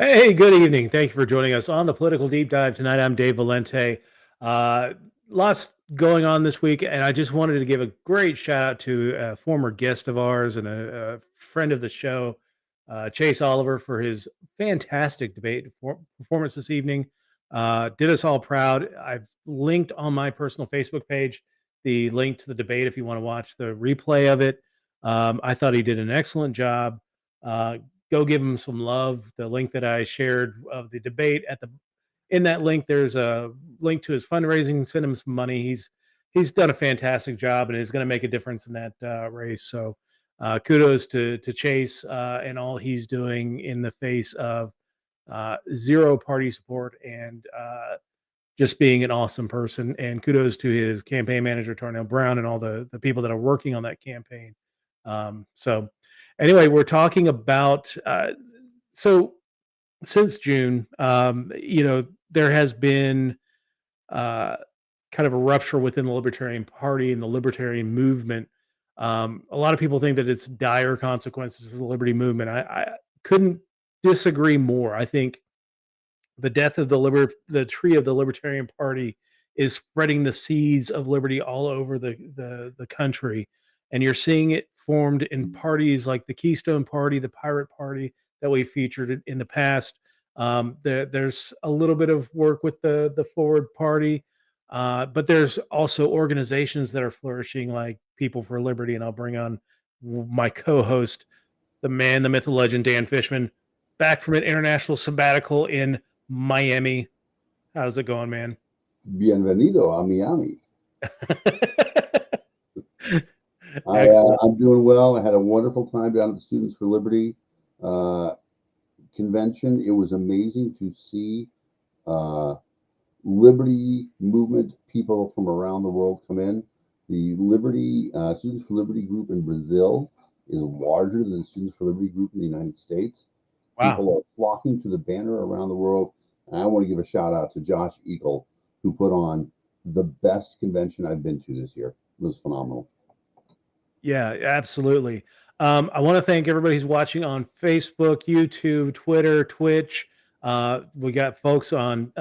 Hey, good evening. Thank you for joining us on the Political Deep Dive tonight. I'm Dave Valente. Uh, Lots going on this week, and I just wanted to give a great shout out to a former guest of ours and a friend of the show, Chase Oliver, for his fantastic debate performance this evening. Did us all proud. I've linked on my personal Facebook page the link to the debate if you want to watch the replay of it. I thought he did an excellent job. Uh, go give him some love. The link that I shared of the debate in that link, there's a link to his fundraising. Send him some money. He's done a fantastic job and is going to make a difference in that race. So kudos to Chase and all he's doing in the face of zero party support and just being an awesome person. And kudos to his campaign manager, Tarnell Brown, and all the people that are working on that campaign. So anyway, we're talking about so since June, there has been uh, kind of a rupture within the Libertarian Party and the Libertarian movement. A lot of people think that it's dire consequences for the Liberty movement. I couldn't disagree more. I think the death of the tree of the Libertarian Party is spreading the seeds of liberty all over the country, and you're seeing it formed in parties like the Keystone Party, the Pirate Party that we featured in the past. There's a little bit of work with the Forward Party, but there's also organizations that are flourishing, like People for Liberty, and I'll bring on my co-host, the man, the myth, the legend, Dan Fishman, back from an international sabbatical in Miami. How's it going, man? Bienvenido a Miami. Excellent. I'm doing well. I had a wonderful time down at the Students for Liberty convention. It was amazing to see Liberty movement people from around the world come in. The Liberty Students for Liberty group in Brazil is larger than the Students for Liberty group in the United States. Wow. People are flocking to the banner around the world. And I want to give a shout out to Josh Eagle, who put on the best convention I've been to this year. It was phenomenal. Yeah, absolutely. I want to thank everybody who's watching on Facebook, YouTube, Twitter, Twitch. We got folks on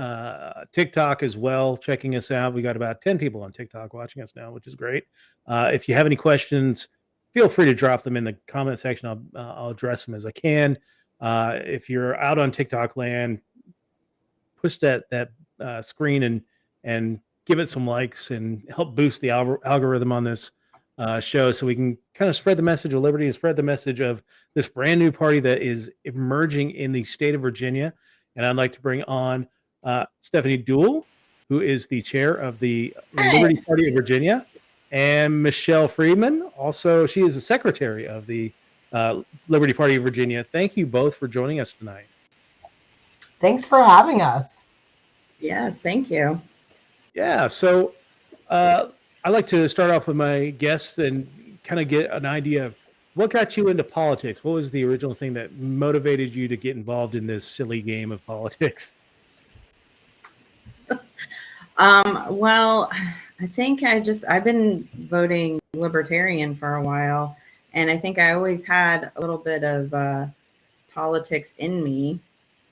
TikTok as well checking us out. We got about 10 people on TikTok watching us now, which is great. If you have any questions, feel free to drop them in the comment section. I'll address them as I can. If you're out on TikTok land, push that screen and give it some likes and help boost the algorithm on this show, so we can kind of spread the message of liberty and spread the message of this brand new party that is emerging in the state of Virginia. And I'd like to bring on Stephanie Duell, who is the chair of the Liberty Party of Virginia, and Michelle Friedman. Also, she is the secretary of the Liberty Party of Virginia. Thank you both for joining us tonight. Thanks for having us. Yes, thank you. Yeah, so I like to start off with my guests and kind of get an idea of what got you into politics. What was the original thing that motivated you to get involved in this silly game of politics? Well, I think I've been voting Libertarian for a while, and I think I always had a little bit of politics in me,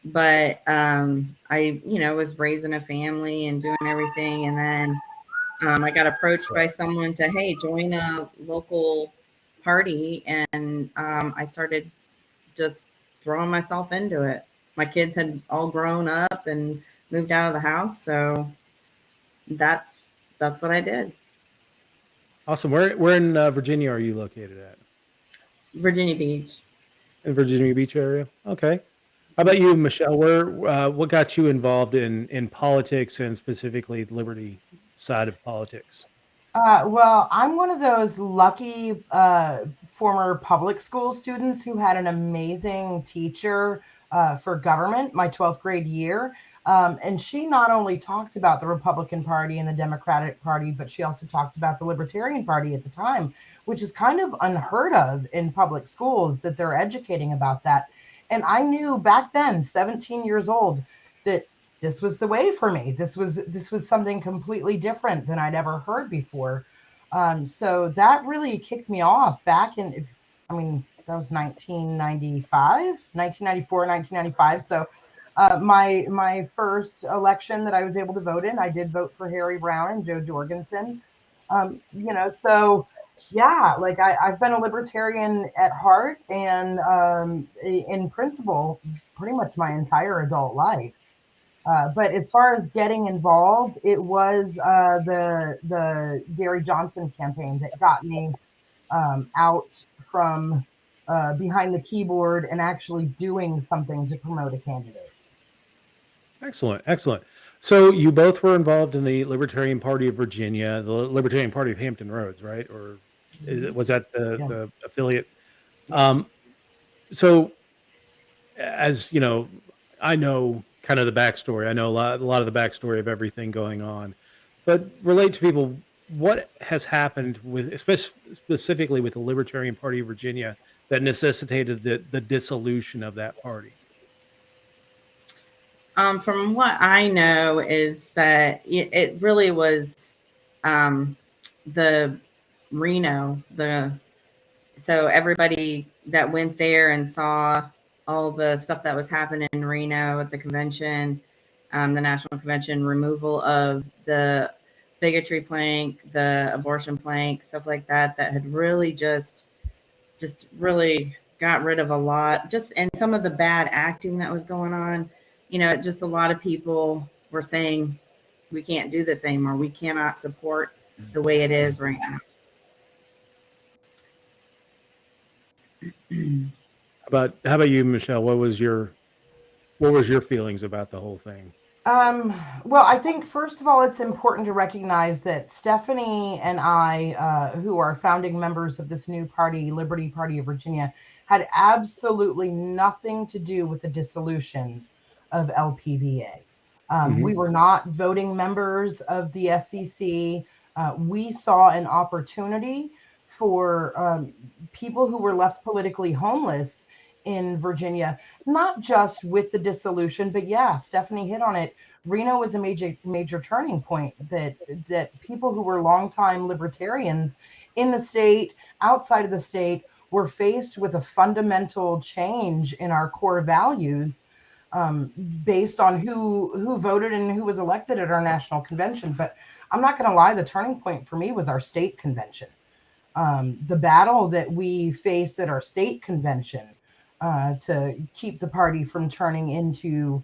but I was raising a family and doing everything, and then I got approached by someone to, hey, join a local party. And I started just throwing myself into it. My kids had all grown up and moved out of the house. So that's what I did. Awesome. Where in Virginia are you located at? Virginia Beach. In Virginia Beach area? Okay. How about you, Michelle? What got you involved in politics, and specifically the Liberty side of politics? Well, I'm one of those lucky former public school students who had an amazing teacher for government my 12th grade year. And she not only talked about the Republican Party and the Democratic Party, but she also talked about the Libertarian Party at the time, which is kind of unheard of in public schools, that they're educating about that. And I knew back then, 17 years old, that this was the way for me. This was something completely different than I'd ever heard before. So that really kicked me off back in, that was 1994, 1995. So My first election that I was able to vote in, I did vote for Harry Brown and Joe Jorgensen. So yeah, like I've been a libertarian at heart and in principle pretty much my entire adult life. But as far as getting involved, it was the Gary Johnson campaign that got me out from behind the keyboard and actually doing something to promote a candidate. Excellent, excellent. So you both were involved in the Libertarian Party of Virginia, the Libertarian Party of Hampton Roads, right? Or was that Yeah. the affiliate? Um, so as you know, I know kind of the backstory. I know a lot of the backstory of everything going on, but relate to people. What has happened with, specifically with the Libertarian Party of Virginia, that necessitated the dissolution of that party? From what I know is that it really was the Reno, so everybody that went there and saw all the stuff that was happening in Reno at the convention, the national convention, removal of the bigotry plank, the abortion plank, stuff like that, that had really just really got rid of a lot, just and some of the bad acting that was going on. Just a lot of people were saying we can't do this anymore. We cannot support the way it is right now. How about you, Michelle? What was your feelings about the whole thing? Well, I think first of all, it's important to recognize that Stephanie and I, who are founding members of this new party, Liberty Party of Virginia, had absolutely nothing to do with the dissolution of LPVA. We were not voting members of the SEC. We saw an opportunity for people who were left politically homeless in Virginia, not just with the dissolution, but yeah, Stephanie hit on it. Reno was a major turning point that people who were longtime libertarians in the state, outside of the state, were faced with a fundamental change in our core values based on who voted and who was elected at our national convention. But I'm not going to lie, the turning point for me was our state convention. The battle that we faced at our state convention to keep the party from turning into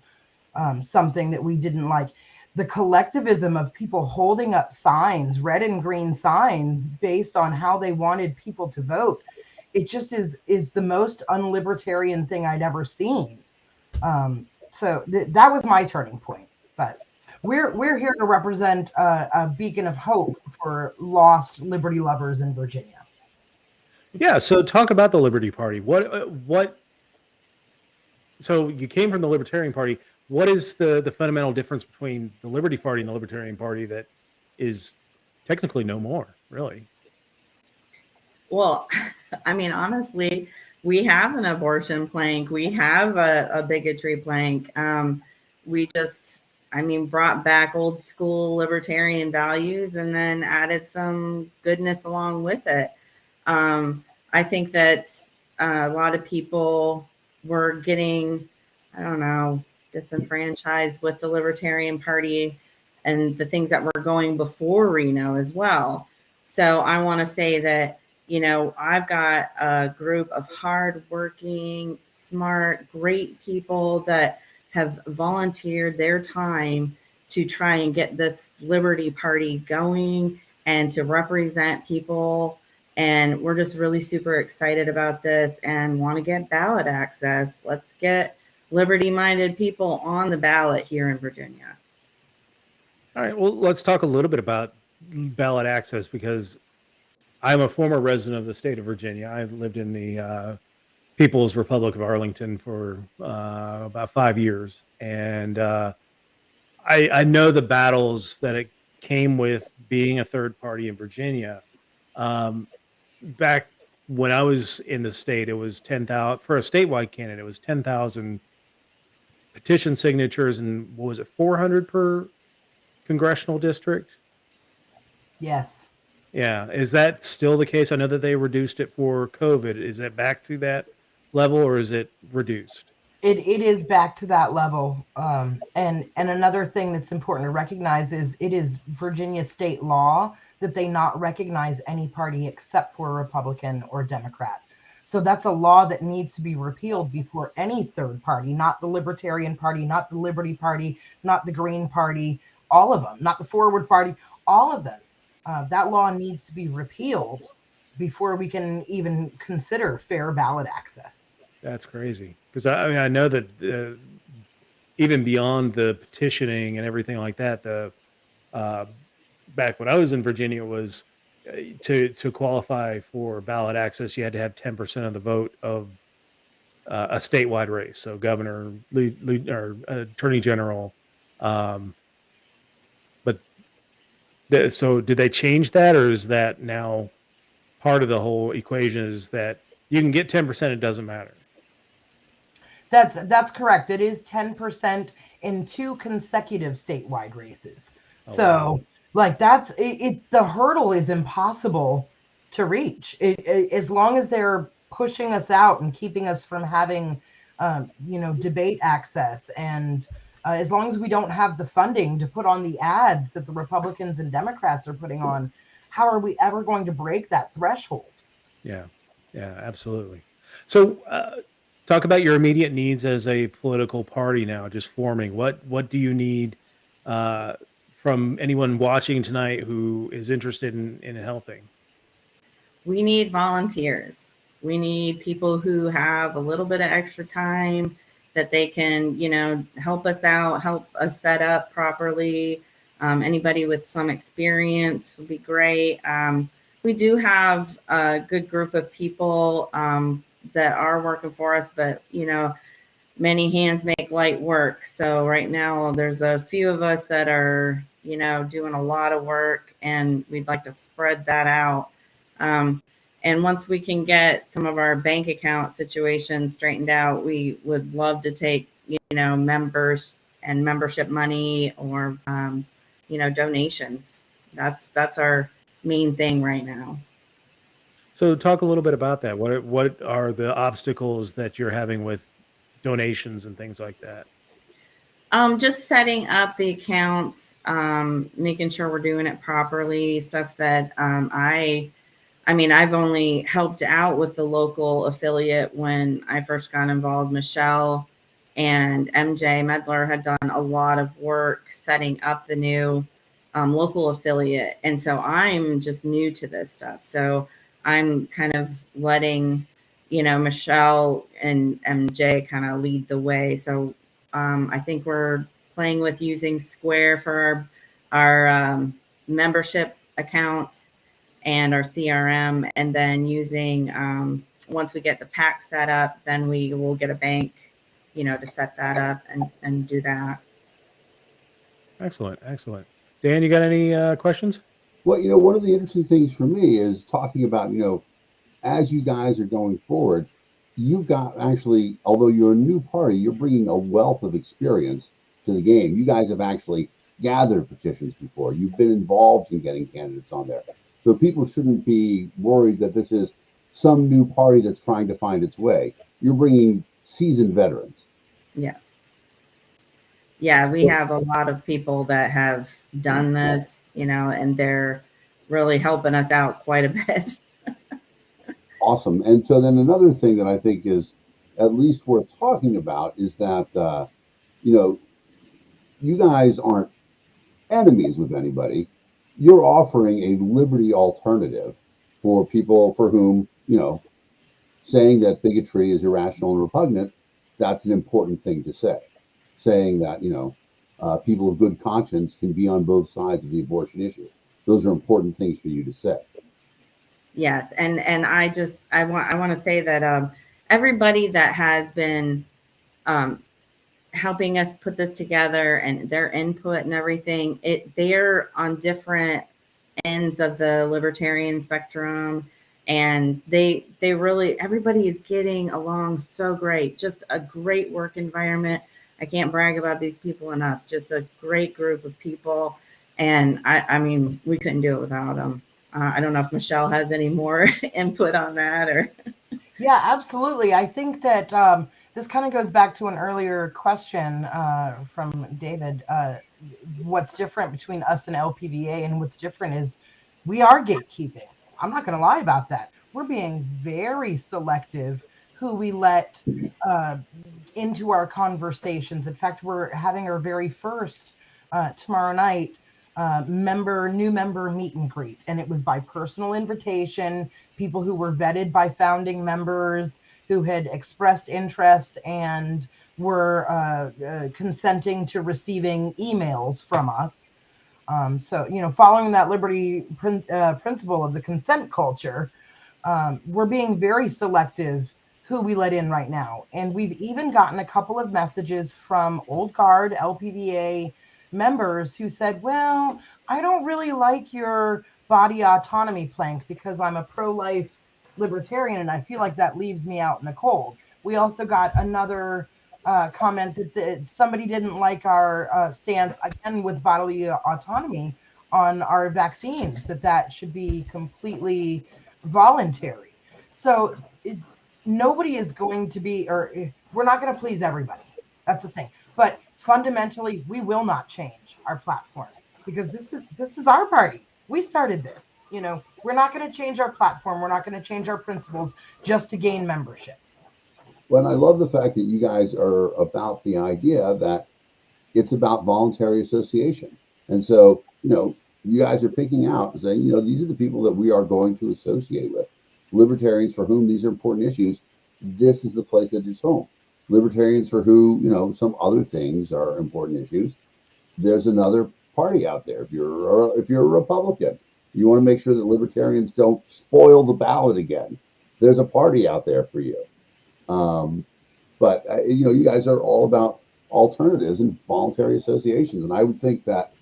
something that we didn't like. The collectivism of people holding up signs, red and green signs, based on how they wanted people to vote. It just is the most unlibertarian thing I'd ever seen. So that was my turning point. But we're here to represent a beacon of hope for lost liberty lovers in Virginia. Yeah. So talk about the Liberty Party. What? So you came from the Libertarian Party. What is the fundamental difference between the Liberty Party and the Libertarian Party that is technically no more, really? Well, I mean, honestly, we have an abortion plank. We have a bigotry plank. We just, brought back old school libertarian values and then added some goodness along with it. I think that a lot of people were getting, I don't know, disenfranchised with the Libertarian Party and the things that were going before Reno as well. So I want to say that, I've got a group of hardworking, smart, great people that have volunteered their time to try and get this Liberty Party going and to represent people. And we're just really super excited about this and want to get ballot access. Let's get liberty-minded people on the ballot here in Virginia. All right. Well, let's talk a little bit about ballot access, because I'm a former resident of the state of Virginia. I've lived in the People's Republic of Arlington for about 5 years. And I know the battles that it came with being a third party in Virginia. Back when I was in the state, it was 10,000 for a statewide candidate. It was 10,000 petition signatures, and what was it, 400 per congressional district? Yes. Yeah. Is that still the case? I know that they reduced it for COVID. Is it back to that level, or is it reduced? It is back to that level. And another thing that's important to recognize is it is Virginia state law that they not recognize any party except for a Republican or Democrat. So that's a law that needs to be repealed before any third party, not the Libertarian Party, not the Liberty Party, not the Green Party, all of them, not the Forward Party, all of them. That law needs to be repealed before we can even consider fair ballot access. That's crazy. Because I mean, I know that even beyond the petitioning and everything like that, the back when I was in Virginia was to qualify for ballot access, you had to have 10% of the vote of a statewide race, so governor, or attorney general. But so did they change that, or is that now part of the whole equation? Is that you can get 10%, it doesn't matter? That's correct. It is 10% in 2 consecutive statewide races. Oh, So, wow. like that's it. The hurdle is impossible to reach. As long as they're pushing us out and keeping us from having, debate access, and as long as we don't have the funding to put on the ads that the Republicans and Democrats are putting on, how are we ever going to break that threshold? Yeah, absolutely. So, talk about your immediate needs as a political party now, just forming. What do you need from anyone watching tonight who is interested in helping? We need volunteers. We need people who have a little bit of extra time that they can, help us out, help us set up properly. Anybody with some experience would be great. We do have a good group of people that are working for us, but many hands make light work. So right now there's a few of us that are, doing a lot of work, and we'd like to spread that out. And once we can get some of our bank account situations straightened out, we would love to take, members and membership money, or, donations. That's our main thing right now. So, talk a little bit about that. What are the obstacles that you're having with donations and things like that? Just setting up the accounts, making sure we're doing it properly, stuff that I've only helped out with the local affiliate when I first got involved. Michelle and MJ Medler had done a lot of work setting up the new local affiliate. And so I'm just new to this stuff. So I'm kind of letting, Michelle and MJ kind of lead the way. So I think we're playing with using Square for our membership account and our CRM, and then using, once we get the PAC set up, then we will get a bank, to set that up and do that. Excellent. Dan, you got any questions? Well, one of the interesting things for me is talking about, as you guys are going forward, you've got actually, although you're a new party, you're bringing a wealth of experience to the game. You guys have actually gathered petitions before. You've been involved in getting candidates on there. So people shouldn't be worried that this is some new party that's trying to find its way. You're bringing seasoned veterans. Yeah, we have a lot of people that have done this, and they're really helping us out quite a bit. Awesome. And so then another thing that I think is at least worth talking about is that, you guys aren't enemies with anybody. You're offering a liberty alternative for people for whom, saying that bigotry is irrational and repugnant, that's an important thing to say. Saying that, people of good conscience can be on both sides of the abortion issue. Those are important things for you to say. Yes, and I want to say that everybody that has been helping us put this together, and their input and everything, they're on different ends of the libertarian spectrum, and they really, everybody is getting along so great. Just a great work environment. I can't brag about these people enough. Just a great group of people, and I mean, we couldn't do it without them. I don't know if Michelle has any more input on that, or. Yeah, absolutely. I think that this kind of goes back to an earlier question from David. What's different between us and LPVA, and what's different is we are gatekeeping. I'm not going to lie about that. We're being very selective who we let into our conversations. In fact, we're having our very first tomorrow night new member meet and greet, and it was by personal invitation. People who were vetted by founding members who had expressed interest and were consenting to receiving emails from us. So, following that liberty principle of the consent culture, we're being very selective who we let in right now. And we've even gotten a couple of messages from old guard LPVA members who said, well, I don't really like your body autonomy plank because I'm a pro-life libertarian and I feel like that leaves me out in the cold. We also got another comment that somebody didn't like our stance, again, with bodily autonomy on our vaccines, that should be completely voluntary. So nobody is going to be, or we're not going to please everybody. That's the thing. But fundamentally, we will not change our platform because this is our party. We started this. We're not going to change our platform. We're not going to change our principles just to gain membership. Well, and I love the fact that you guys are about the idea that it's about voluntary association. And so, you guys are picking out and saying, these are the people that we are going to associate with. Libertarians for whom these are important issues, this is the place that is home. Libertarians for who, some other things are important issues, there's another party out there. If you're a Republican, you want to make sure that libertarians don't spoil the ballot again. There's a party out there for you. But you guys are all about alternatives and voluntary associations. And I would think that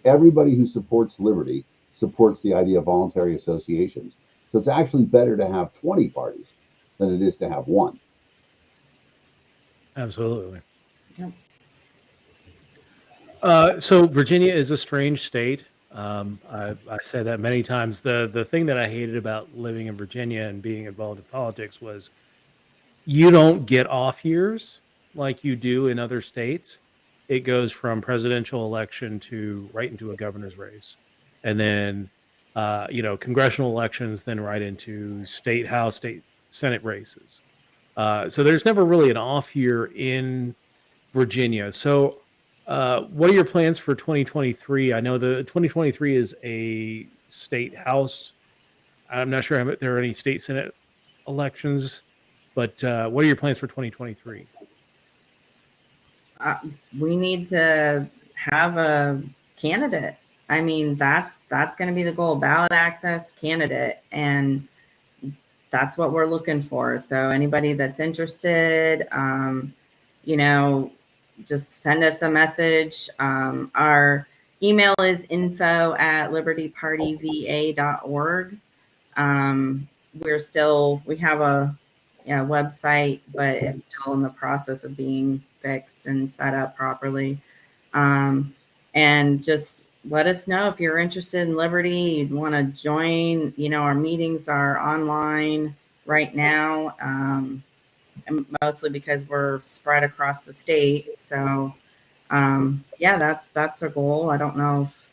everybody who supports liberty supports the idea of voluntary associations. So it's actually better to have 20 parties than it is to have one. Absolutely. Yep. So Virginia is a strange state. I said that many times. The thing that I hated about living in Virginia and being involved in politics was you don't get off years like you do in other states. It goes from presidential election to right into a governor's race, and then congressional elections, then right into state house, state senate races. So there's never really an off year in Virginia. So what are your plans for 2023? I know the 2023 is a state house. I'm not sure if there are any state senate elections, but what are your plans for 2023? We need to have a candidate. I mean, that's going to be the goal, ballot access candidate. And that's what we're looking for. So anybody that's interested, just send us a message. Our email is info@libertypartyva.org. We have a website, but it's still in the process of being fixed and set up properly. And just let us know if you're interested in liberty, you'd want to join. Our meetings are online right now, and mostly because we're spread across the state. So that's a goal. I don't know if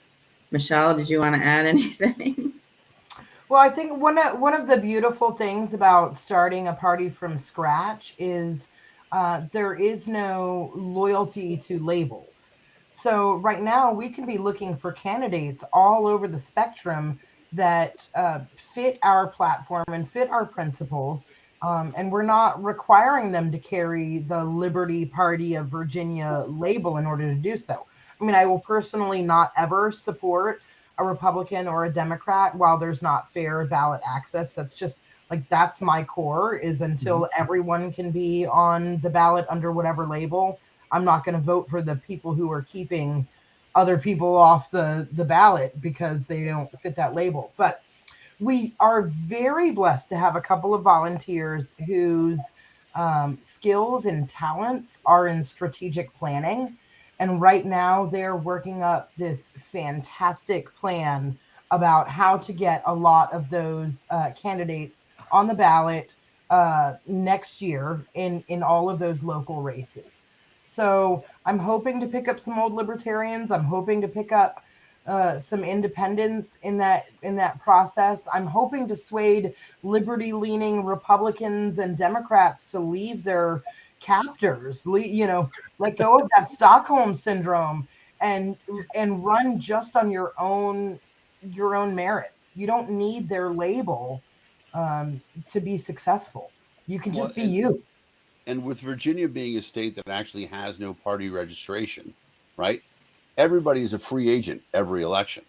Michelle, did you want to add anything? Well, I think one of the beautiful things about starting a party from scratch is there is no loyalty to labels. So right now we can be looking for candidates all over the spectrum that fit our platform and fit our principles. And we're not requiring them to carry the Liberty Party of Virginia label in order to do so. I mean, I will personally not ever support a Republican or a Democrat while there's not fair ballot access. That's just that's my core, is until everyone can be on the ballot under whatever label, I'm not going to vote for the people who are keeping other people off the ballot because they don't fit that label. But we are very blessed to have a couple of volunteers whose skills and talents are in strategic planning. And right now they're working up this fantastic plan about how to get a lot of those candidates on the ballot next year in all of those local races. So I'm hoping to pick up some old libertarians. I'm hoping to pick up some independents in that process. I'm hoping to sway liberty-leaning Republicans and Democrats to leave their captors, let go of that Stockholm syndrome and run just on your own merits. You don't need their label to be successful. You can just be you. And with Virginia being a state that actually has no party registration, right? Everybody is a free agent every election.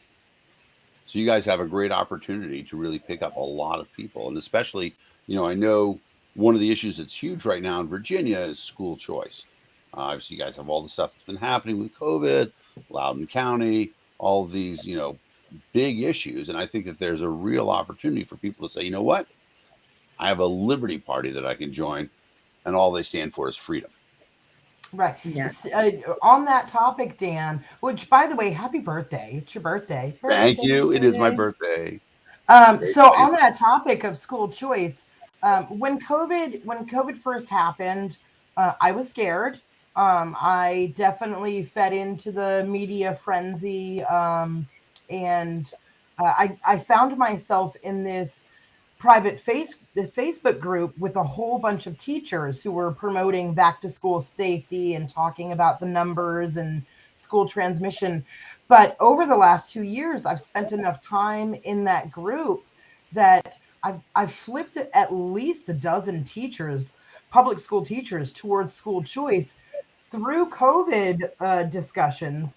So you guys have a great opportunity to really pick up a lot of people. And especially, I know one of the issues that's huge right now in Virginia is school choice. Obviously, you guys have all the stuff that's been happening with COVID, Loudoun County, all of these, big issues. And I think that there's a real opportunity for people to say, you know what? I have a Liberty Party that I can join, and all they stand for is freedom. Right. Yes. On that topic, Dan, which, by the way, happy birthday. It's your birthday. Thank you. It is my birthday. So on that topic of school choice, when COVID first happened, I was scared. I definitely fed into the media frenzy, and I found myself in this private Facebook group with a whole bunch of teachers who were promoting back to school safety and talking about the numbers and school transmission. But over the last 2 years, I've spent enough time in that group that I've flipped at least a dozen teachers, public school teachers, towards school choice through COVID discussions,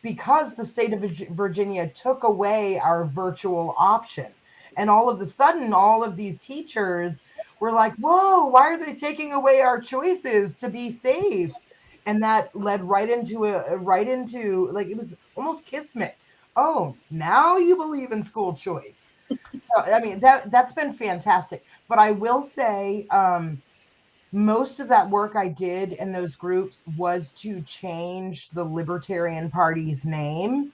because the state of Virginia took away our virtual option. And all of a sudden, all of these teachers were like, whoa, why are they taking away our choices to be safe? And that led right into like, it was almost kismet. Oh, now you believe in school choice. So, I mean, that's been fantastic. But I will say, most of that work I did in those groups was to change the Libertarian Party's name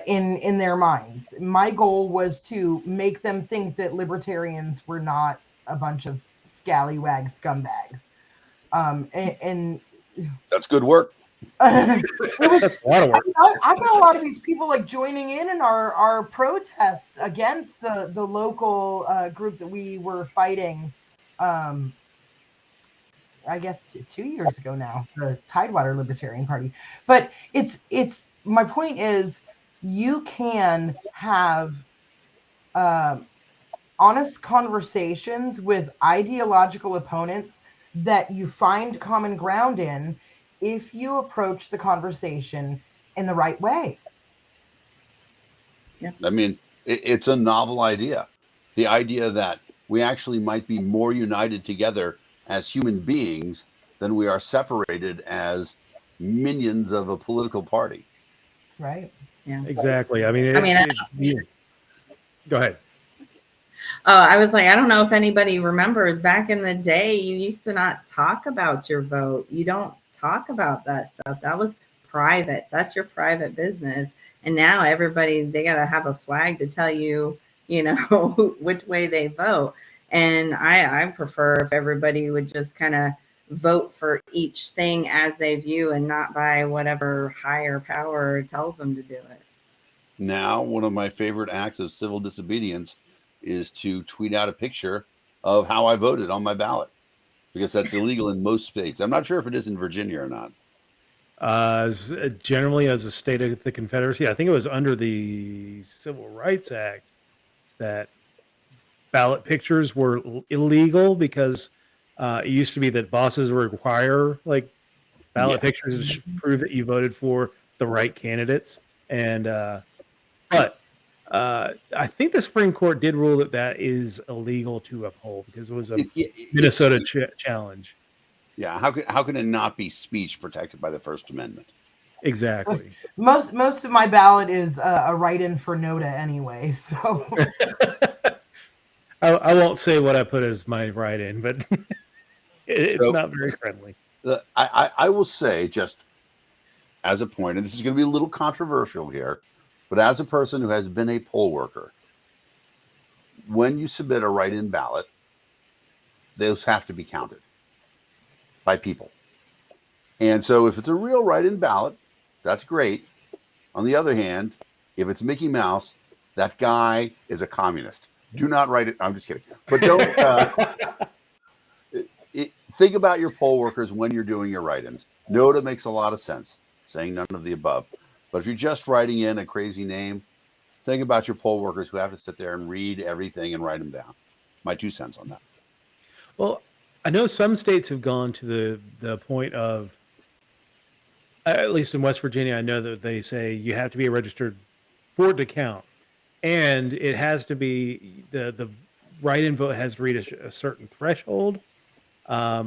in their minds. My goal was to make them think that libertarians were not a bunch of scallywag scumbags. And that's good work. That's a lot of work. I got a lot of these people like joining in our protests against the local group that we were fighting. I guess 2 years ago now, the Tidewater Libertarian Party. But it's my point is, you can have honest conversations with ideological opponents that you find common ground in if you approach the conversation in the right way. Yeah. I mean, it's a novel idea. The idea that we actually might be more united together as human beings than we are separated as minions of a political party. Right. Yeah. Exactly. I mean, go ahead. Oh, I was like, I don't know if anybody remembers back in the day, you used to not talk about your vote. You don't talk about that stuff. That was private. That's your private business. And now everybody, they got to have a flag to tell you, which way they vote. And I prefer if everybody would just kind of vote for each thing as they view and not by whatever higher power tells them to do it. Now, one of my favorite acts of civil disobedience is to tweet out a picture of how I voted on my ballot, because that's illegal in most states. I'm not sure if it is in Virginia or not. Generally, as a state of the Confederacy, I think it was under the Civil Rights Act that ballot pictures were illegal, because it used to be that bosses require ballot pictures to prove that you voted for the right candidates. And but I think the Supreme Court did rule that is illegal to uphold, because it was a Minnesota challenge. Yeah, how can it not be speech protected by the First Amendment? Exactly. Most of my ballot is a write-in for NOTA anyway, so. I won't say what I put as my write-in, but it's not very friendly. I will say, just as a point, and this is going to be a little controversial here, but as a person who has been a poll worker, when you submit a write-in ballot, those have to be counted by people. And so if it's a real write-in ballot, that's great. On the other hand, if it's Mickey Mouse, that guy is a communist. Do not write it. I'm just kidding. But don't think about your poll workers when you're doing your write-ins. NOTA makes a lot of sense, saying none of the above. But if you're just writing in a crazy name, think about your poll workers who have to sit there and read everything and write them down. My 2 cents on that. Well, I know some states have gone to the point of, at least in West Virginia, I know that they say you have to be registered for it to count, and it has to be the write-in vote has to reach a certain threshold for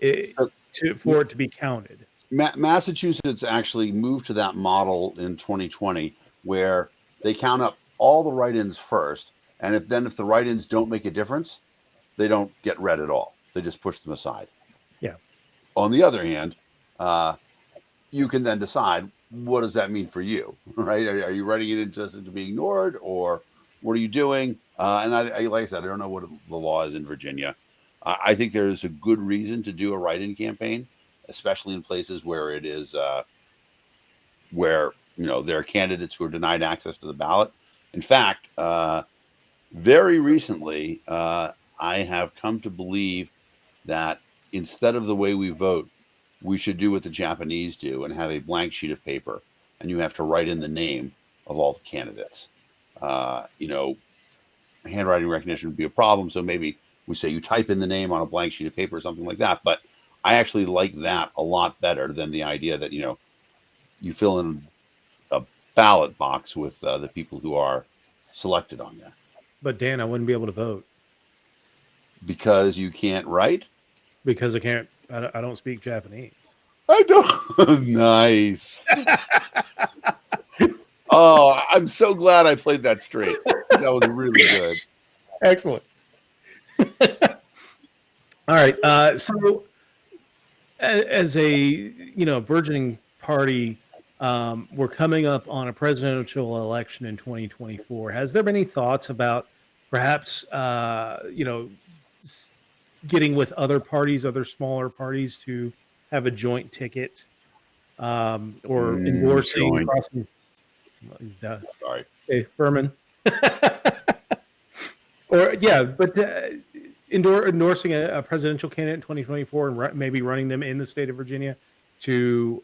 it to be counted. Massachusetts actually moved to that model in 2020, where they count up all the write-ins first, and if the write-ins don't make a difference, they don't get read at all. They just push them aside. Yeah. On the other hand, you can then decide, what does that mean for you, right? Are you writing it into to be ignored, or what are you doing? And I like I said, I don't know what the law is in Virginia. I think there is a good reason to do a write-in campaign, especially in places where it is where there are candidates who are denied access to the ballot. In fact, very recently, I have come to believe that instead of the way we vote, we should do what the Japanese do and have a blank sheet of paper, and you have to write in the name of all the candidates. Handwriting recognition would be a problem, so maybe we say you type in the name on a blank sheet of paper or something like that. But I actually like that a lot better than the idea that you fill in a ballot box with the people who are selected on there. But Dan, I wouldn't be able to vote because you can't write. Because I can't. I don't speak Japanese. I don't. Nice. Oh, I'm so glad I played that straight. That was really good. Excellent. All right. So, as a burgeoning party, we're coming up on a presidential election in 2024. Has there been any thoughts about perhaps getting with other parties, other smaller parties, to have a joint ticket, or endorsing? Sorry, hey, Furman. Or endorsing a presidential candidate in 2024 and maybe running them in the state of Virginia to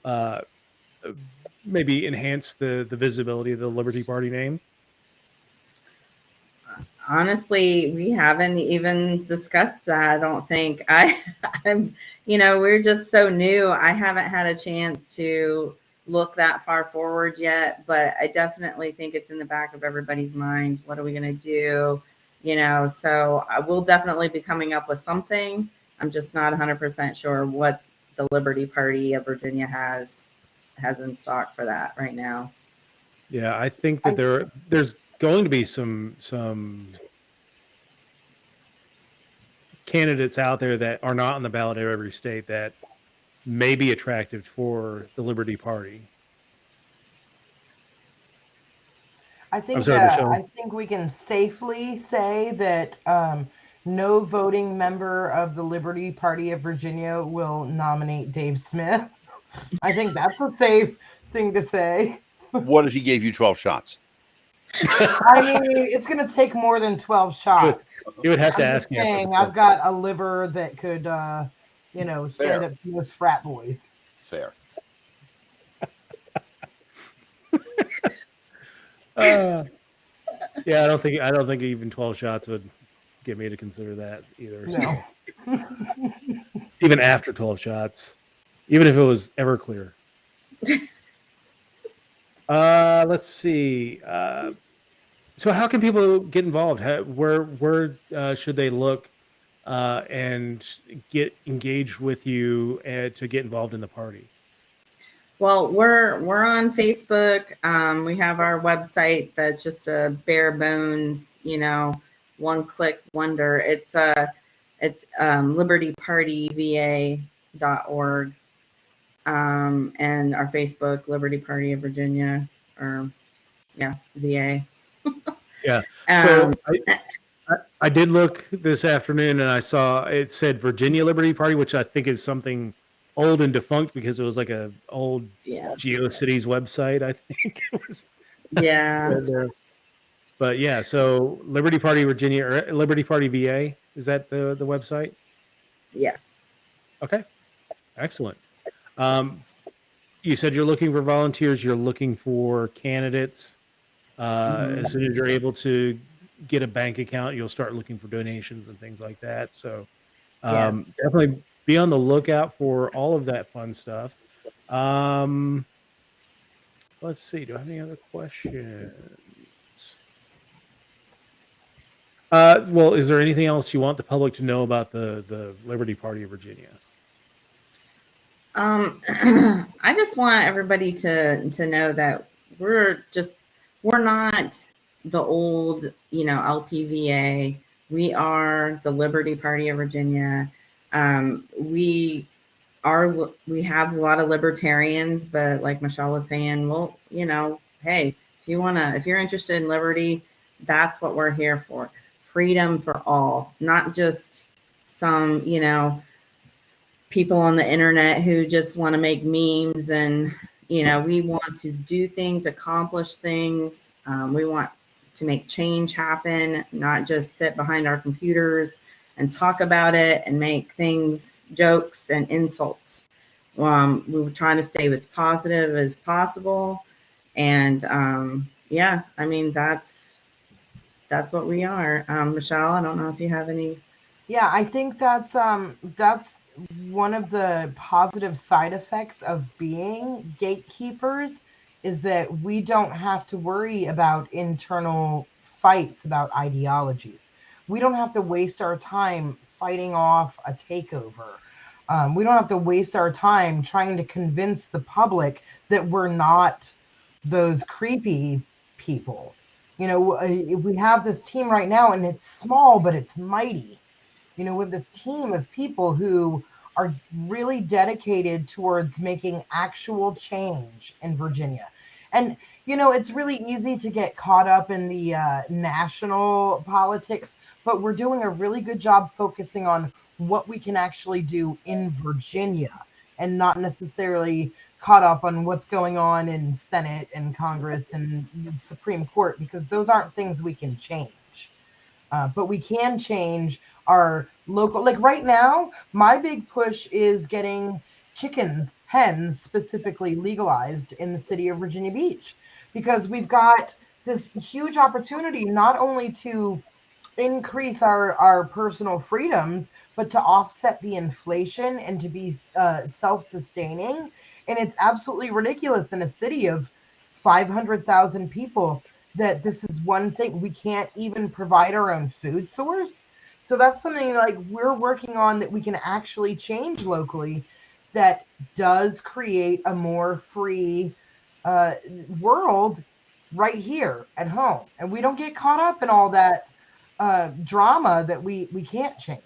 maybe enhance the visibility of the Liberty Party name. Honestly, we haven't even discussed that. I don't think we're just so new. I haven't had a chance to look that far forward yet, but I definitely think it's in the back of everybody's mind. What are we going to do? So I will definitely be coming up with something. I'm just not 100% sure what the Liberty Party of Virginia has in stock for that right now. Yeah, I think that there's going to be some candidates out there that are not on the ballot of every state that may be attractive for the Liberty Party. I think we can safely say that no voting member of the Liberty Party of Virginia will nominate Dave Smith. I think that's a safe thing to say. What if he gave you 12 shots? I mean, it's going to take more than 12 shots. You would have to ask me. I've got a liver that could, stand up to those frat boys. Fair. Yeah, I don't think even 12 shots would get me to consider that either. No. Even after 12 shots, even if it was Everclear. Let's see. So how can people get involved? Where should they look and get engaged with you to get involved in the party? Well, we're on Facebook. We have our website that's just a bare bones, one-click wonder. It's libertypartyva.org, and our Facebook, Liberty Party of Virginia, or VA. Yeah. I did look this afternoon and I saw it said Virginia Liberty Party, which I think is something old and defunct because it was like a old Yeah. GeoCities website. I think it was. Yeah. But yeah, so Liberty Party Virginia or Liberty Party VA, is that the website? Yeah. Okay, excellent. You said you're looking for volunteers. You're looking for candidates. As soon as you're able to get a bank account, you'll start looking for donations and things like that. So Yes. definitely be on the lookout for all of that fun stuff. Let's see. Do I have any other questions? Well, is there anything else you want the public to know about the Liberty Party of Virginia? I just want everybody to know that we're not the old, LPVA. We are the Liberty Party of Virginia. We have a lot of libertarians, but like Michelle was saying, well, hey, if you're interested in liberty, that's what we're here for. Freedom for all, not just some, people on the internet who just want to make memes. And we want to do things, accomplish things. We want to make change happen, not just sit behind our computers and talk about it and make things jokes and insults. We were trying to stay as positive as possible. And that's what we are. Michelle, I don't know if you have any. Yeah, I think that's one of the positive side effects of being gatekeepers is that we don't have to worry about internal fights about ideologies. We don't have to waste our time fighting off a takeover. We don't have to waste our time trying to convince the public that we're not those creepy people. We have this team right now, and it's small, but it's mighty. We have this team of people who are really dedicated towards making actual change in Virginia. And, it's really easy to get caught up in the national politics, but we're doing a really good job focusing on what we can actually do in Virginia and not necessarily caught up on what's going on in Senate and Congress and the Supreme Court, because those aren't things we can change. But we can change our local, like right now, my big push is getting hens specifically legalized in the city of Virginia Beach, because we've got this huge opportunity not only to increase our personal freedoms, but to offset the inflation and to be self-sustaining. And it's absolutely ridiculous in a city of 500,000 people that this is one thing. We can't even provide our own food source. So that's something like we're working on that we can actually change locally that does create a more free world right here at home. And we don't get caught up in all that drama that we can't change.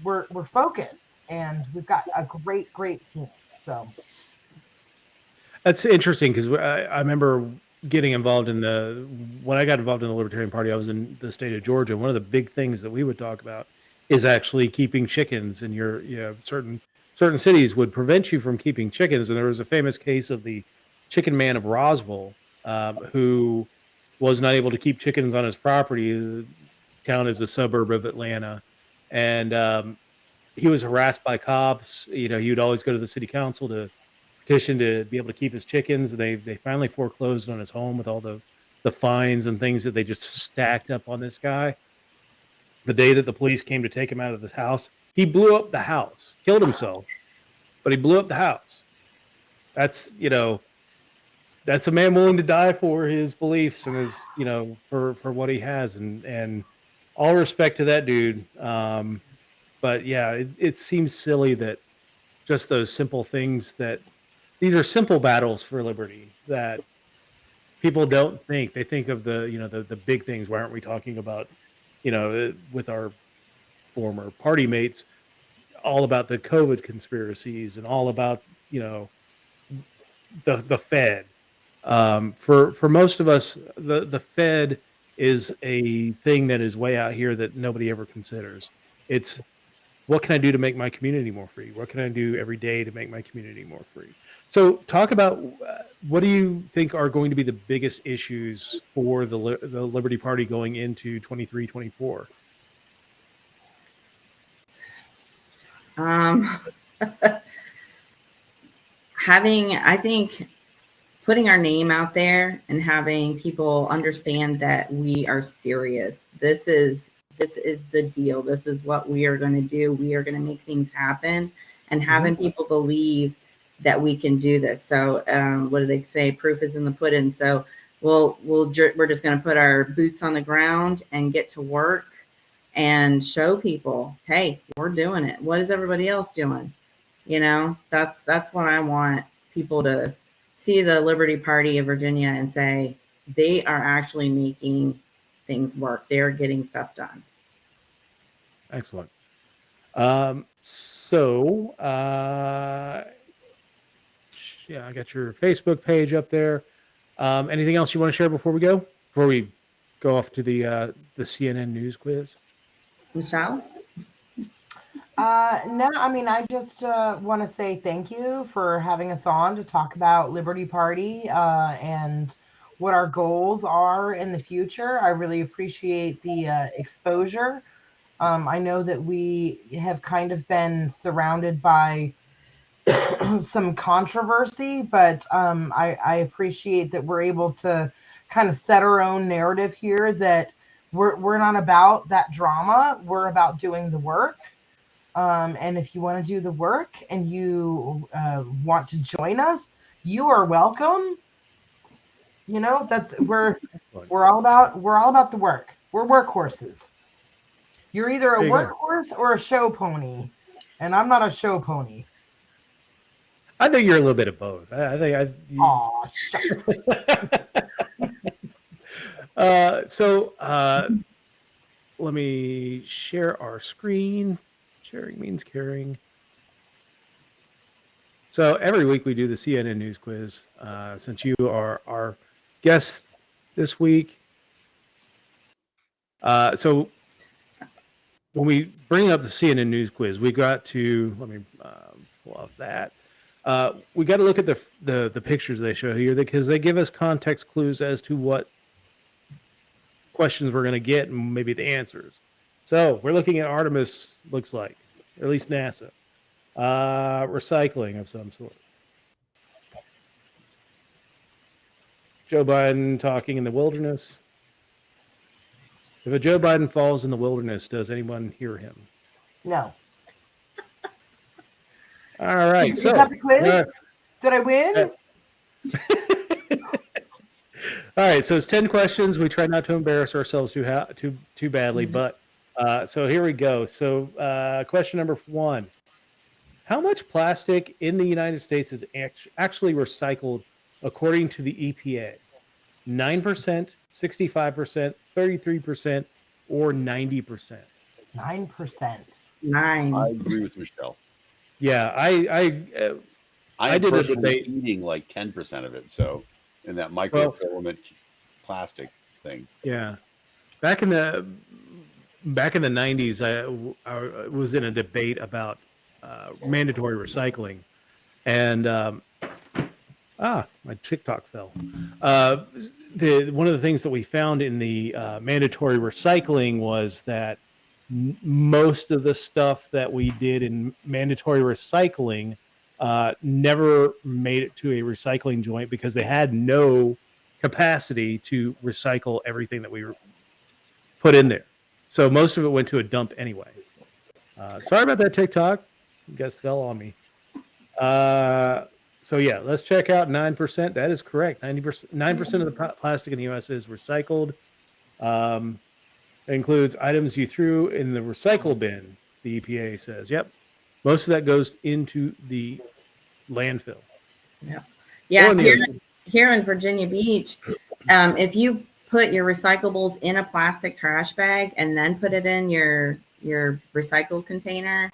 We're focused, and we've got a great team. So That's interesting because I remember getting involved when I got involved in the Libertarian Party, I was in the state of Georgia. One of the big things that we would talk about is actually keeping chickens, and certain cities would prevent you from keeping chickens. And there was a famous case of the chicken man of Roswell, who was not able to keep chickens on his property. The town is a suburb of Atlanta, and he was harassed by cops. He would always go to the city council to petition to be able to keep his chickens. They finally foreclosed on his home with all the fines and things that they just stacked up on this guy. The day that the police came to take him out of his house, he blew up the house, killed himself, but he blew up the house. That's that's a man willing to die for his beliefs and his for what he has, and all respect to that dude. But yeah, it seems silly that just those simple things that these are simple battles for liberty that people don't think. They think of the big things. Why aren't we talking about, with our former party mates, all about the COVID conspiracies and all about, the Fed. For most of us, the Fed is a thing that is way out here that nobody ever considers. It's what can I do to make my community more free? What can I do every day to make my community more free? So talk about what do you think are going to be the biggest issues for the Liberty Party going into 23, 24? I think putting our name out there and having people understand that we are serious. This is the deal. This is what we are going to do. We are going to make things happen, and having people believe that we can do this. So what do they say? Proof is in the pudding. So we're just going to put our boots on the ground and get to work and show people, hey, we're doing it. What is everybody else doing? You know, that's what I want people to see, the Liberty Party of Virginia, and say they are actually making things work. They're getting stuff done. Excellent. Yeah, I got your Facebook page up there. Anything else you want to share before we go? Before we go off to the CNN news quiz? Michelle? No, I mean, I just want to say thank you for having us on to talk about Liberty Party and what our goals are in the future. I really appreciate the exposure. I know that we have kind of been surrounded by some controversy, but I appreciate that we're able to kind of set our own narrative here, that we're not about that drama. We're about doing the work. And if you want to do the work and you want to join us, you are welcome. You know, we're all about the work. We're workhorses. You're either a workhorse or a show pony, and I'm not a show pony. I think you're a little bit of both. Aw, shut up. Let me share our screen. Sharing means caring. So every week we do the CNN news quiz. Since you are our guest this week, so when we bring up the CNN news quiz, we got to, let me pull off that. We got to look at the pictures they show here, because they give us context clues as to what questions we're going to get and maybe the answers. So we're looking at Artemis, looks like, or at least NASA. Recycling of some sort. Joe Biden talking in the wilderness. If a Joe Biden falls in the wilderness, does anyone hear him? No. All right. You got the quiz? Did I win? All right. So it's 10 questions. We try not to embarrass ourselves too badly, but so here we go. So question number 1. How much plastic in the United States is actually recycled according to the EPA? 9%, 65%, 33%, or 90%? 9%. 9. I agree with Michelle. Yeah, I did a debate eating like 10% of it. So in that microfilament plastic thing. Yeah, back in the 90s, I was in a debate about mandatory recycling, and my TikTok fell. One of the things that we found in the mandatory recycling was that most of the stuff that we did in mandatory recycling never made it to a recycling joint because they had no capacity to recycle everything that we put in there. So most of it went to a dump anyway. Sorry about that, TikTok. You guys fell on me. So yeah, let's check out 9%. That is correct. 9% of the plastic in the U.S. is recycled. It includes items you threw in the recycle bin, the EPA says. Yep. Most of that goes into the landfill. Yeah. Yeah. Here in Virginia Beach, if you put your recyclables in a plastic trash bag and then put it in your recycled container,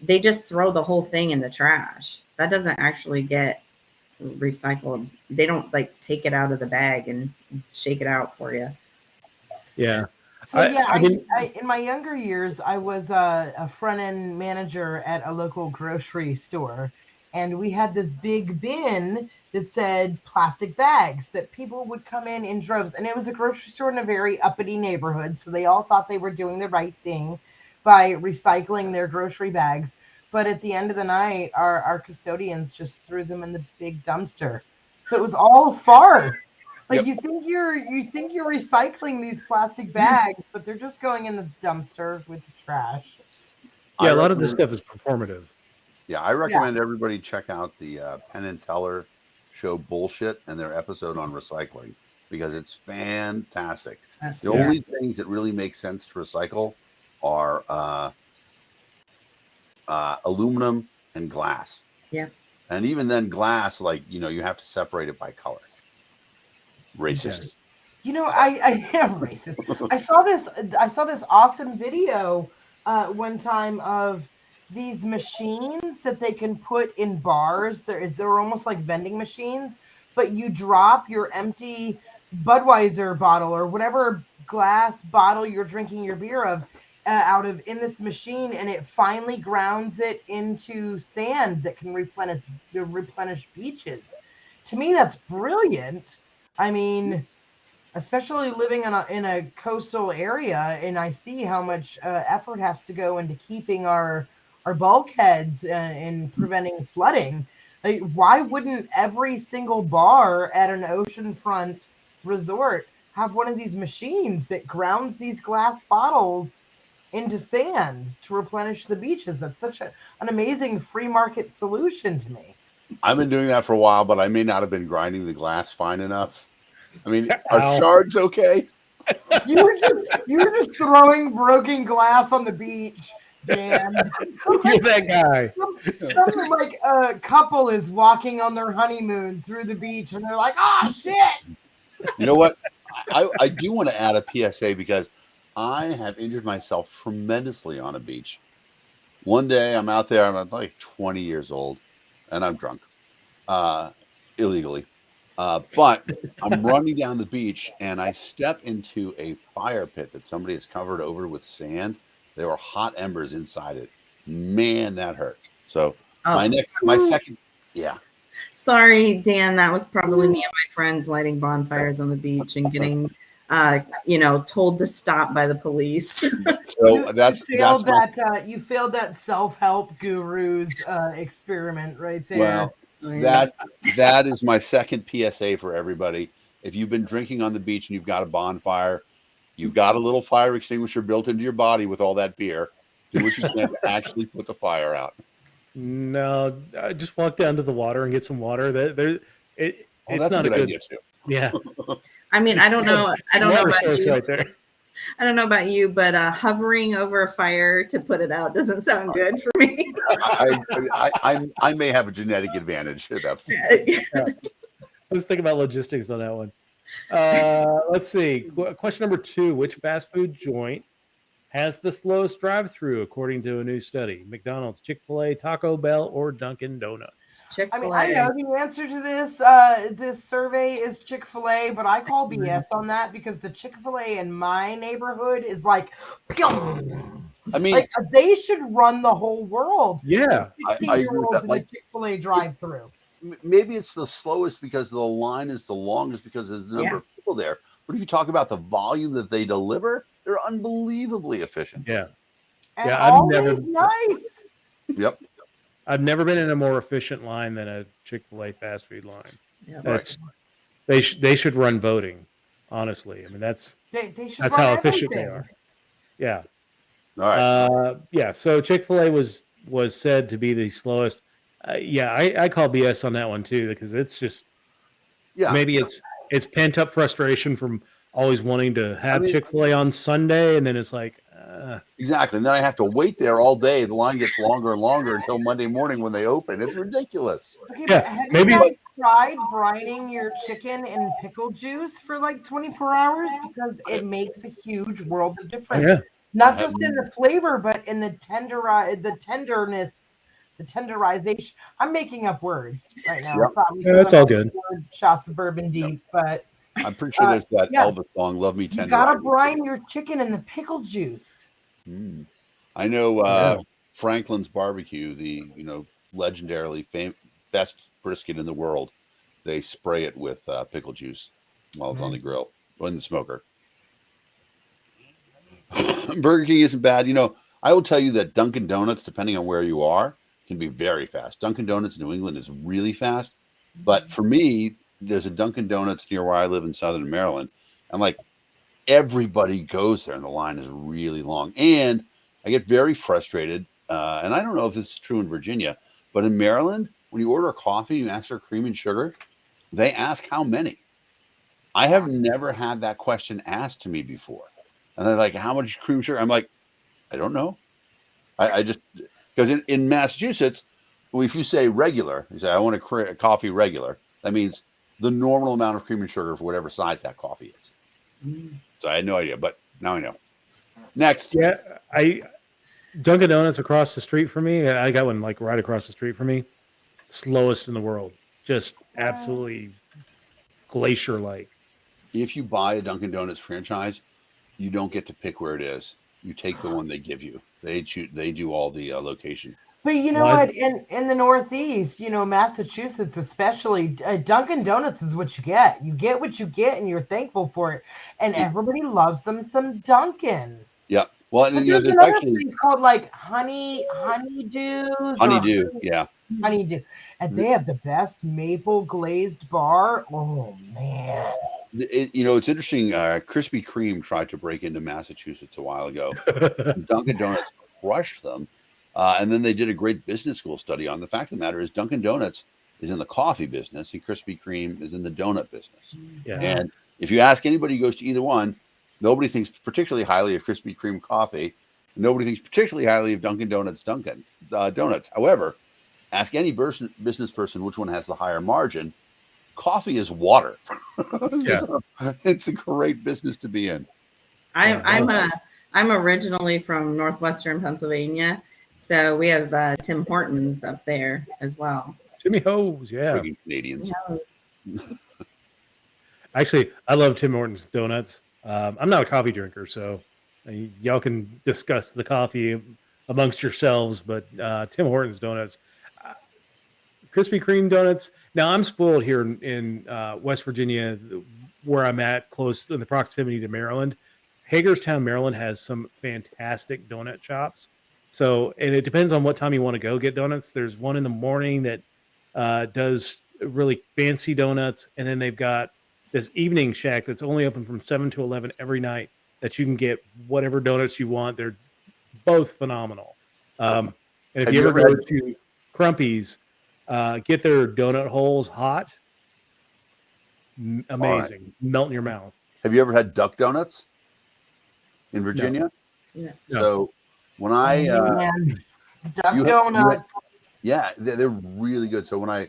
they just throw the whole thing in the trash. That doesn't actually get recycled. They don't like take it out of the bag and shake it out for you. Yeah. So I, yeah, I mean, in my younger years, I was a front end manager at a local grocery store, and we had this big bin that said plastic bags that people would come in droves, and it was a grocery store in a very uppity neighborhood, so they all thought they were doing the right thing by recycling their grocery bags. But at the end of the night, our custodians just threw them in the big dumpster. So it was all a farce. Like Yep. you think you're recycling these plastic bags, but they're just going in the dumpster with the trash. yeah, I a lot of this recommend- stuff is performative. Yeah, I recommend everybody check out the Penn and Teller show Bullshit and their episode on recycling because it's fantastic. The Yeah. only things that really make sense to recycle are aluminum and glass. Yeah. And even then, glass, like, you have to separate it by color. Racist. I am racist. I saw this awesome video one time of these machines that they can put in bars. They're almost like vending machines, but you drop your empty Budweiser bottle or whatever glass bottle you're drinking your beer out of in this machine, and it finally grounds it into sand that can replenish beaches. To me, that's brilliant. I mean, especially living in a coastal area, and I see how much effort has to go into keeping our bulkheads and preventing flooding. Like, why wouldn't every single bar at an oceanfront resort have one of these machines that grounds these glass bottles into sand to replenish the beaches? That's such an amazing free market solution to me. I've been doing that for a while, but I may not have been grinding the glass fine enough. I mean, are Ow. shards okay? You were just throwing broken glass on the beach, Dan. You're that guy. Some like a couple is walking on their honeymoon through the beach, and they're like, "Oh shit!" You know what? I do want to add a PSA because I have injured myself tremendously on a beach. One day I'm out there, I'm like 20 years old, and I'm drunk, illegally. But I'm running down the beach, and I step into a fire pit that somebody has covered over with sand. There were hot embers inside it. Man, that hurt. So my second, yeah. Sorry, Dan. That was probably me and my friends lighting bonfires on the beach and getting, told to stop by the police. So You that's failed my, that self-help guru's experiment right there. well, that is my second PSA for everybody. If you've been drinking on the beach and you've got a bonfire, you've got a little fire extinguisher built into your body with all that beer. Do what you can to actually put the fire out. No, I just walk down to the water and get some water. It's That's not a good idea too. Yeah. I mean, I don't know. I don't know Water about source you. right there. I don't know about you, but hovering over a fire to put it out doesn't sound good for me. I may have a genetic advantage at that point. Let's think about logistics on that one. Let's see. Question number 2: which fast food joint has the slowest drive-through according to a new study? McDonald's, Chick-fil-A, Taco Bell, or Dunkin' Donuts? I mean, Chick-fil-A. I know the answer to this survey is Chick-fil-A, but I call BS on that because the Chick-fil-A in my neighborhood is like, I mean, like they should run the whole world. Yeah. I agree with 16-year-olds that. in Like, the Chick-fil-A drive-through. maybe it's the slowest because the line is the longest because there's the number of people there. But if you talk about the volume that they deliver, they're unbelievably efficient. Yeah. And Yeah, I've always never- nice. Yep. I've never been in a more efficient line than a Chick-fil-A fast food line. Yeah. That's they should run voting. Honestly, I mean that's They should how run efficient they everything. are. Yeah. All right. Yeah. So Chick-fil-A was said to be the slowest. Yeah, I call BS on that one too because it's just Yeah. maybe it's pent up frustration from always wanting to have I mean- Chick-fil-A on Sunday, and then it's like, Exactly. And then I have to wait there all day. The line gets longer and longer until Monday morning when they open. It's ridiculous. Okay, Yeah, but have maybe- you guys tried brining your chicken in pickle juice for like 24 hours? Because it makes a huge world of difference. yeah, Not just in the flavor, but in the tenderness, the tenderization. I'm making up words right now. Yep. Probably Yeah, that's all good. shots of bourbon deep, but I'm pretty sure there's that yeah. Elvis song, "Love Me You Tender." gotta brine your chicken in the pickle juice. I know Yeah. Franklin's Barbecue, the legendarily best brisket in the world. They spray it with pickle juice while it's on the grill or in the smoker. Burger King isn't bad. I will tell you that Dunkin' Donuts, depending on where you are, can be very fast. Dunkin' Donuts in New England is really fast. But for me, there's a Dunkin' Donuts near where I live in Southern Maryland. And like everybody goes there and the line is really long. And I get very frustrated. And I don't know if this is true in Virginia, but in Maryland, when you order a coffee, you ask for cream and sugar, they ask how many. I have never had that question asked to me before. And they're like, how much cream sugar? I'm like, I don't know. I just, because in Massachusetts, if you say regular, you say, I want a coffee regular, that means the normal amount of cream and sugar for whatever size that coffee is. So I had no idea, but now I know. Next. Yeah, Dunkin' Donuts across the street from me. I got one like right across the street from me. Slowest in the world. Just absolutely glacier-like. If you buy a Dunkin' Donuts franchise, you don't get to pick where it is. You take the one they give you. They do all the location. But you know what? In the Northeast, Massachusetts especially, Dunkin' Donuts is what you get. You get what you get, and you're thankful for it. And everybody loves them some Dunkin'. Yeah. Well, and there's another place called like Honeydew. Yeah. Honeydew, and they have the best maple glazed bar. Oh man. It's interesting. Krispy Kreme tried to break into Massachusetts a while ago. Dunkin' Donuts crushed them. And then they did a great business school study on the fact of the matter is Dunkin' Donuts is in the coffee business and Krispy Kreme is in the donut business. Yeah. And if you ask anybody who goes to either one, nobody thinks particularly highly of Krispy Kreme coffee. Nobody thinks particularly highly of Dunkin' Donuts donuts. However, ask any business person which one has the higher margin. Coffee is water. Yeah. So, it's a great business to be in. I'm originally from northwestern Pennsylvania, so we have Tim Hortons up there as well. Timmy Ho's, yeah. Friggin' Canadians. Actually, I love Tim Hortons donuts. I'm not a coffee drinker, so y'all can discuss the coffee amongst yourselves, but Tim Hortons donuts, Krispy Kreme donuts. Now, I'm spoiled here in West Virginia, where I'm at, close in the proximity to Maryland. Hagerstown, Maryland has some fantastic donut shops. So, and it depends on what time you want to go get donuts. There's one in the morning that does really fancy donuts, and then they've got this evening shack that's only open from 7 to 11 every night that you can get whatever donuts you want. They're both phenomenal. And if you ever go to Crumpy's, get their donut holes hot. Amazing. Right. Melt in your mouth. Have you ever had Duck Donuts in Virginia? No. So when I Duck Donut. Yeah, they're really good. So when I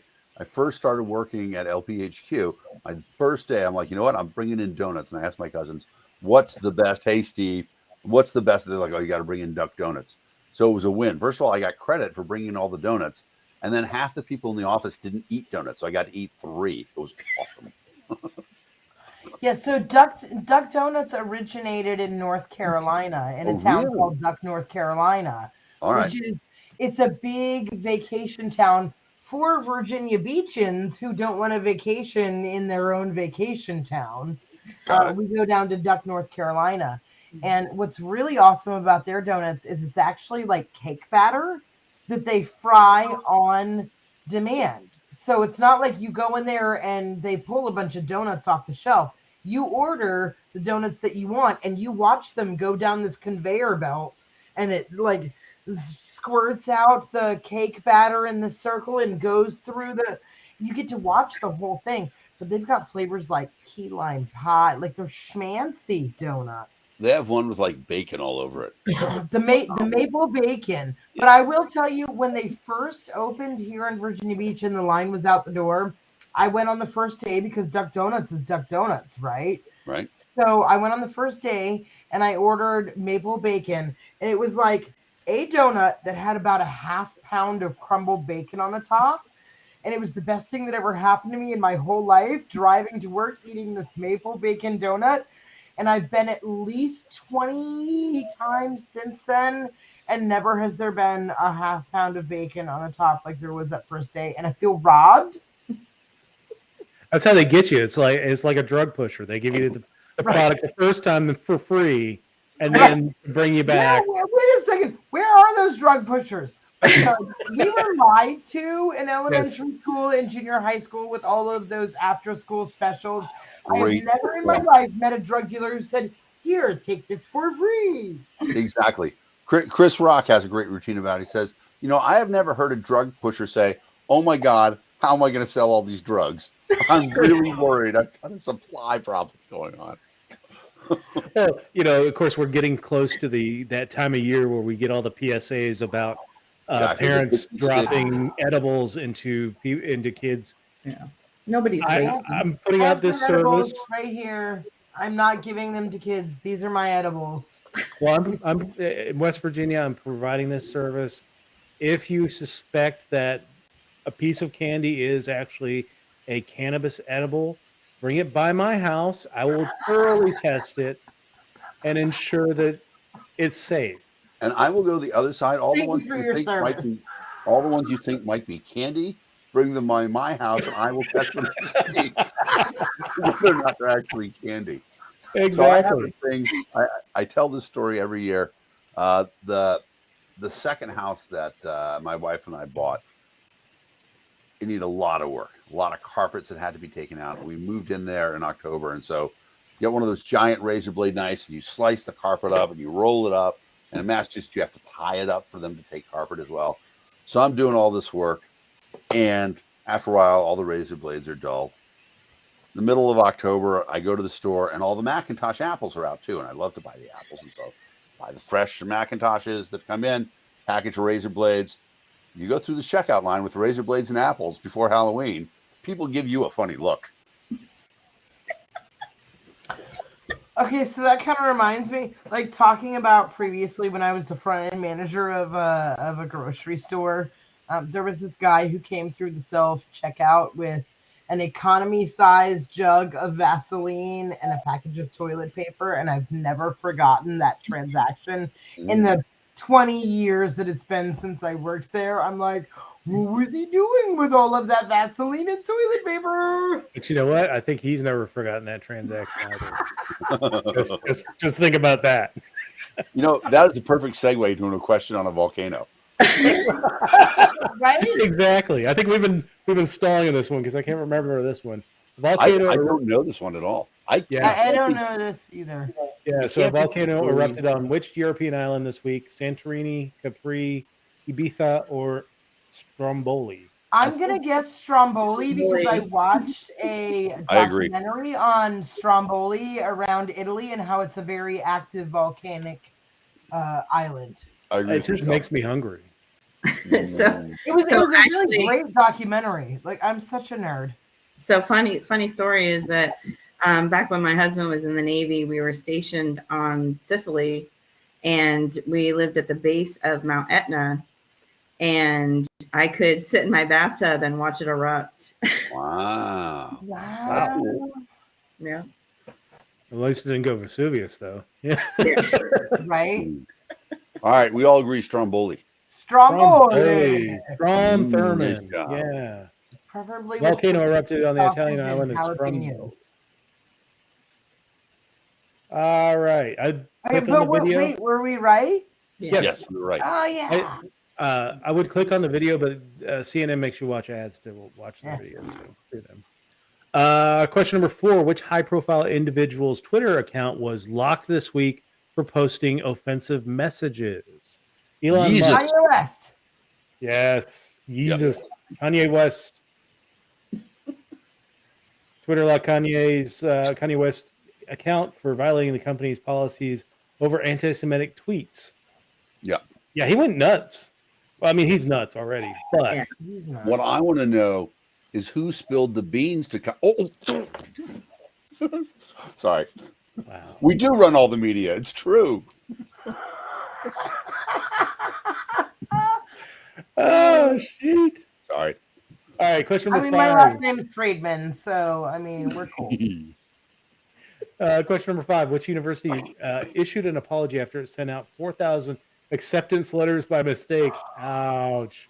first started working at LPHQ, my first day, I'm like, you know what? I'm bringing in donuts. And I asked my cousins, what's the best? Hey, Steve, what's the best? They're like, oh, you got to bring in Duck Donuts. So it was a win. First of all, I got credit for bringing in all the donuts. And then half the people in the office didn't eat donuts. So I got to eat 3. It was awesome. Yeah, so Duck Donuts originated in North Carolina in a town called Duck, North Carolina. All right. It's a big vacation town for Virginia Beachans who don't want a vacation in their own vacation town. We go down to Duck, North Carolina. And what's really awesome about their donuts is it's actually like cake batter that they fry on demand. So it's not like you go in there and they pull a bunch of donuts off the shelf. You order the donuts that you want and you watch them go down this conveyor belt and it like squirts out the cake batter in the circle and goes through you get to watch the whole thing. But they've got flavors like key lime pie, like they're schmancy donuts. They have one with like bacon all over it. the maple bacon. Yeah. But I will tell you, when they first opened here in Virginia Beach and the line was out the door, I went on the first day because Duck Donuts is Duck Donuts, right? Right. So I went on the first day and I ordered maple bacon. And it was like a donut that had about a half pound of crumbled bacon on the top. and it was the best thing that ever happened to me in my whole life, driving to work, eating this maple bacon donut. And I've been at least 20 times since then, and never has there been a half pound of bacon on the top like there was that first day. And I feel robbed. That's how they get you. It's like a drug pusher. They give you the product the first time for free, and then bring you back. Yeah, wait a second. Where are those drug pushers? Because we were lied to in elementary school and junior high school with all of those after-school specials. Great. I have never in my life met a drug dealer who said, "Here, take this for free." Exactly. Chris Rock has a great routine about it. He says, I have never heard a drug pusher say, "Oh my God, how am I going to sell all these drugs? I'm really worried. I've got a supply problem going on." Well, of course, we're getting close to that time of year where we get all the PSAs about parents dropping edibles into kids. Yeah. Nobody. I'm putting out this service right here. I'm not giving them to kids. These are my edibles. Well, I'm in West Virginia. I'm providing this service. If you suspect that a piece of candy is actually a cannabis edible, bring it by my house. I will thoroughly test it and ensure that it's safe. And I will go the other side. All the ones you think might be candy, bring them by my house, and I will test them whether or not they're actually candy. Exactly. So I tell this story every year. The second house that my wife and I bought, it needed a lot of work, a lot of carpets that had to be taken out. We moved in there in October, and so you get one of those giant razor blade knives, and you slice the carpet up, and you roll it up. And in Massachusetts, you have to tie it up for them to take carpet as well. So I'm doing all this work, and after a while, all the razor blades are dull. In the middle of October, I go to the store, and all the Macintosh apples are out too, and I love to buy the apples, and so buy the fresh Macintoshes that come in, package of razor blades. You go through the checkout line with razor blades and apples before Halloween, people give you a funny look. Okay, so that kind of reminds me, like talking about previously when I was the front end manager of a grocery store, there was this guy who came through the self checkout with an economy size jug of Vaseline and a package of toilet paper, and I've never forgotten that transaction. In the 20 years that it's been since I worked there, I'm like, what was he doing with all of that Vaseline and toilet paper? But you know what? I think he's never forgotten that transaction either. just think about that. That is the perfect segue to a question on a volcano. Right? Exactly. I think we've been stalling on this one because I can't remember this one. Volcano. I don't know this one at all. I don't know this either. Yeah, so a volcano erupted on which European island this week? Santorini, Capri, Ibiza, or Stromboli? I'm going to guess Stromboli because I watched a documentary on Stromboli around Italy and how it's a very active volcanic island. It just makes me hungry. It was a really great documentary. Like, I'm such a nerd. So funny story is that back when my husband was in the Navy, we were stationed on Sicily, and we lived at the base of Mount Etna, and I could sit in my bathtub and watch it erupt. Wow. That's cool. Yeah. At least it didn't go Vesuvius, though. Yeah. Right? All right. We all agree Stromboli. Stromboli. Strom Thurmond. Nice job. Yeah. Preferably Volcano erupted on the Italian island of Stromboli. All right. I click on the video. Wait, were we right? Yes, you're right. Oh, yeah. I would click on the video, but CNN makes you watch ads to watch the video. So screw them. Question number 4: which high-profile individual's Twitter account was locked this week for posting offensive messages? Elon Musk. Kanye West. Yes, Jesus. Yep. Kanye West. Twitter locked Kanye West account for violating the company's policies over anti-Semitic tweets. Yeah. Yeah, he went nuts. Well, I mean, he's nuts already. But what I want to know is who spilled the beans to sorry. Wow. We do run all the media. It's true. Oh, shit. Sorry. All right, question I number mean, my 5. last name is Friedman, so I mean, we're cool. Question number 5. Which university issued an apology after it sent out 4,000 acceptance letters by mistake? Ouch.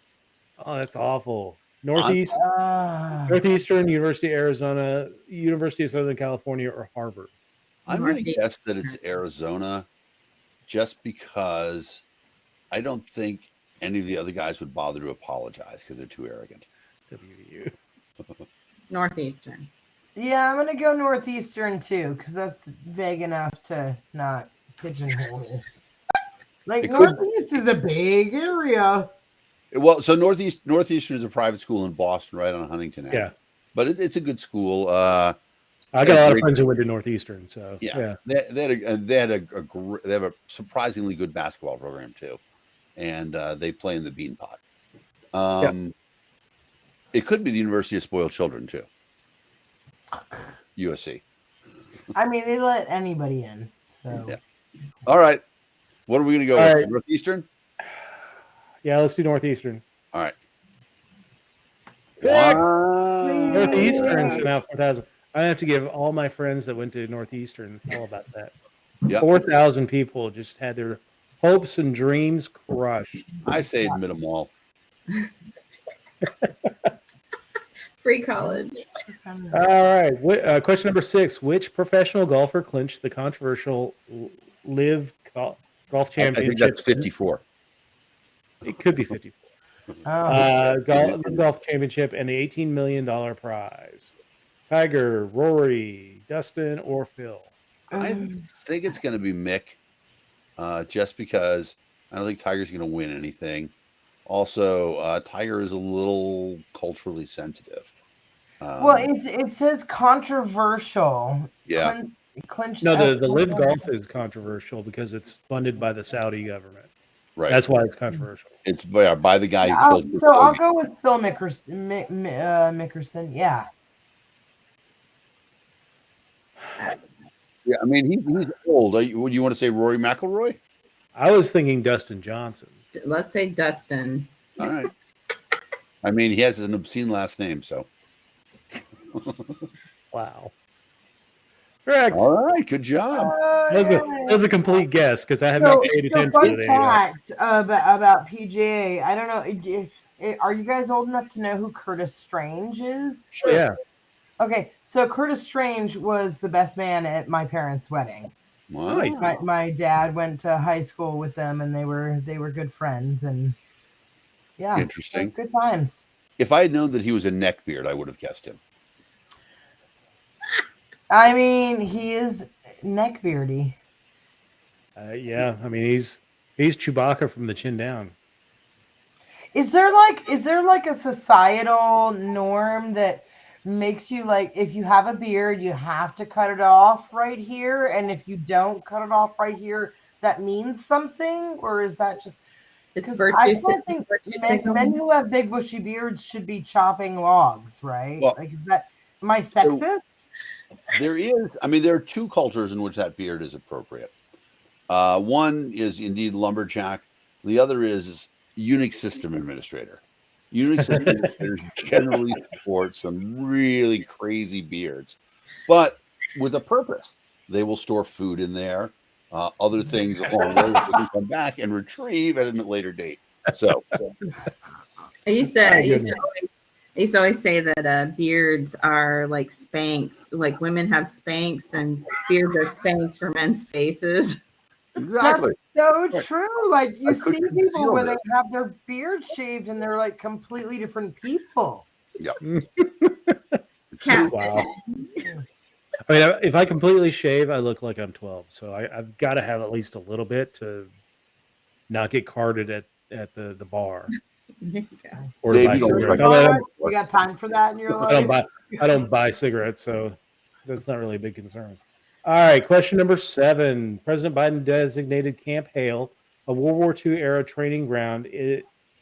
Oh, that's awful. Northeast, Northeastern, University of Arizona, University of Southern California, or Harvard? I'm going to Northeast. guess that it's Arizona, just because I don't think any of the other guys would bother to apologize because they're too arrogant. WVU. Northeastern. Yeah, I'm gonna go Northeastern too, because that's vague enough to not pigeonhole me. Like It could- Northeast is a big area. Well, so Northeastern is a private school in Boston, right on Huntington Ave. Yeah. But it's a good school. I got a lot of friends who went to Northeastern, so Yeah. They have a surprisingly good basketball program too, and they play in the Bean Pot. It could be the University of Spoiled Children too. USC. I mean, they let anybody in. So Yeah. All right. What are we going to go All with? right. Northeastern? Yeah, let's do Northeastern. All right. Correct. Wow. Northeastern sent out 4,000. I have to give all my friends that went to Northeastern all about that. Yep. 4,000 people just had their hopes and dreams crushed. I say admit them all. Free college. All right. Question number 6. Which professional golfer clinched the controversial Live Golf I think Championship? that's 54. It could be 54. Golf Championship and the $18 million prize. Tiger, Rory, Dustin, or Phil? I think it's going to be Mick, just because I don't think Tiger's going to win anything. Also, Tiger is a little culturally sensitive. well, it says controversial. Yeah. Clinched. No, the Live Golf is controversial because it's funded by the Saudi government. Right. That's why it's controversial. It's by the guy who killed. So I'll go with Phil Mickelson. Yeah. Yeah, I mean he's old. Would you want to say Rory McIlroy? I was thinking Dustin Johnson. Let's say Dustin. All right. I mean he has an obscene last name, so. Wow. Correct. All right, good job. That was a complete guess because I have not paid attention to Fun it. fact about PGA. I don't know. Are you guys old enough to know who Curtis Strange is? Sure. Yeah. Okay, so Curtis Strange was the best man at my parents' wedding. Wow. Nice. My dad went to high school with them, and they were good friends. And yeah, Interesting. good times. If I had known that he was a neckbeard, I would have guessed him. I mean, he is neckbeardy. Yeah. I mean, he's Chewbacca from the chin down. Is there like a societal norm that makes you like if you have a beard you have to cut it off right here, and if you don't cut it off right here that means something, or is that just It's 'cause virtue. I kind of think signal. men who have big bushy beards should be chopping logs, right? Well, like, is that am I sexist? There are two cultures in which that beard is appropriate. One is indeed lumberjack. The other is Unix system administrator. Unix system administrators generally support some really crazy beards, but with a purpose. They will store food in there, other things along the way that they can come back and retrieve at a later date. So I used to always say that beards are like Spanx. Like women have Spanx and beards are Spanx for men's faces. exactly. So true. Like I you see couldn't people feel where this. they have their beard shaved and they're like completely different people. Cat. Wow. I mean, if I completely shave, I look like I'm 12. So I've got to have at least a little bit to not get carded at the bar or to Dave, buy you don't look cigarettes. like- You got time for that in your I life? don't buy cigarettes, so that's not really a big concern. All right, question number 7. President Biden designated Camp Hale, a World War II era training ground,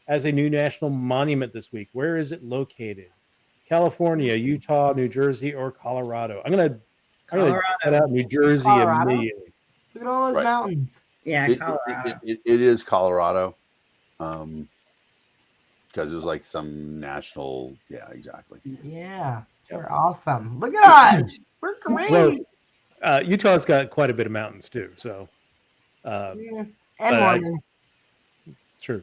as a new national monument this week. Where is it located? California, Utah, New Jersey, or Colorado? I'm gonna cut out New Jersey Colorado? immediately. Look at all those Right. mountains. Yeah, It Colorado. is Colorado, because because it was like some national. Yeah, exactly. Yeah, we're awesome. Look at us. We're great. Well, Utah's got quite a bit of mountains too, so Yeah. but And Mormon. true.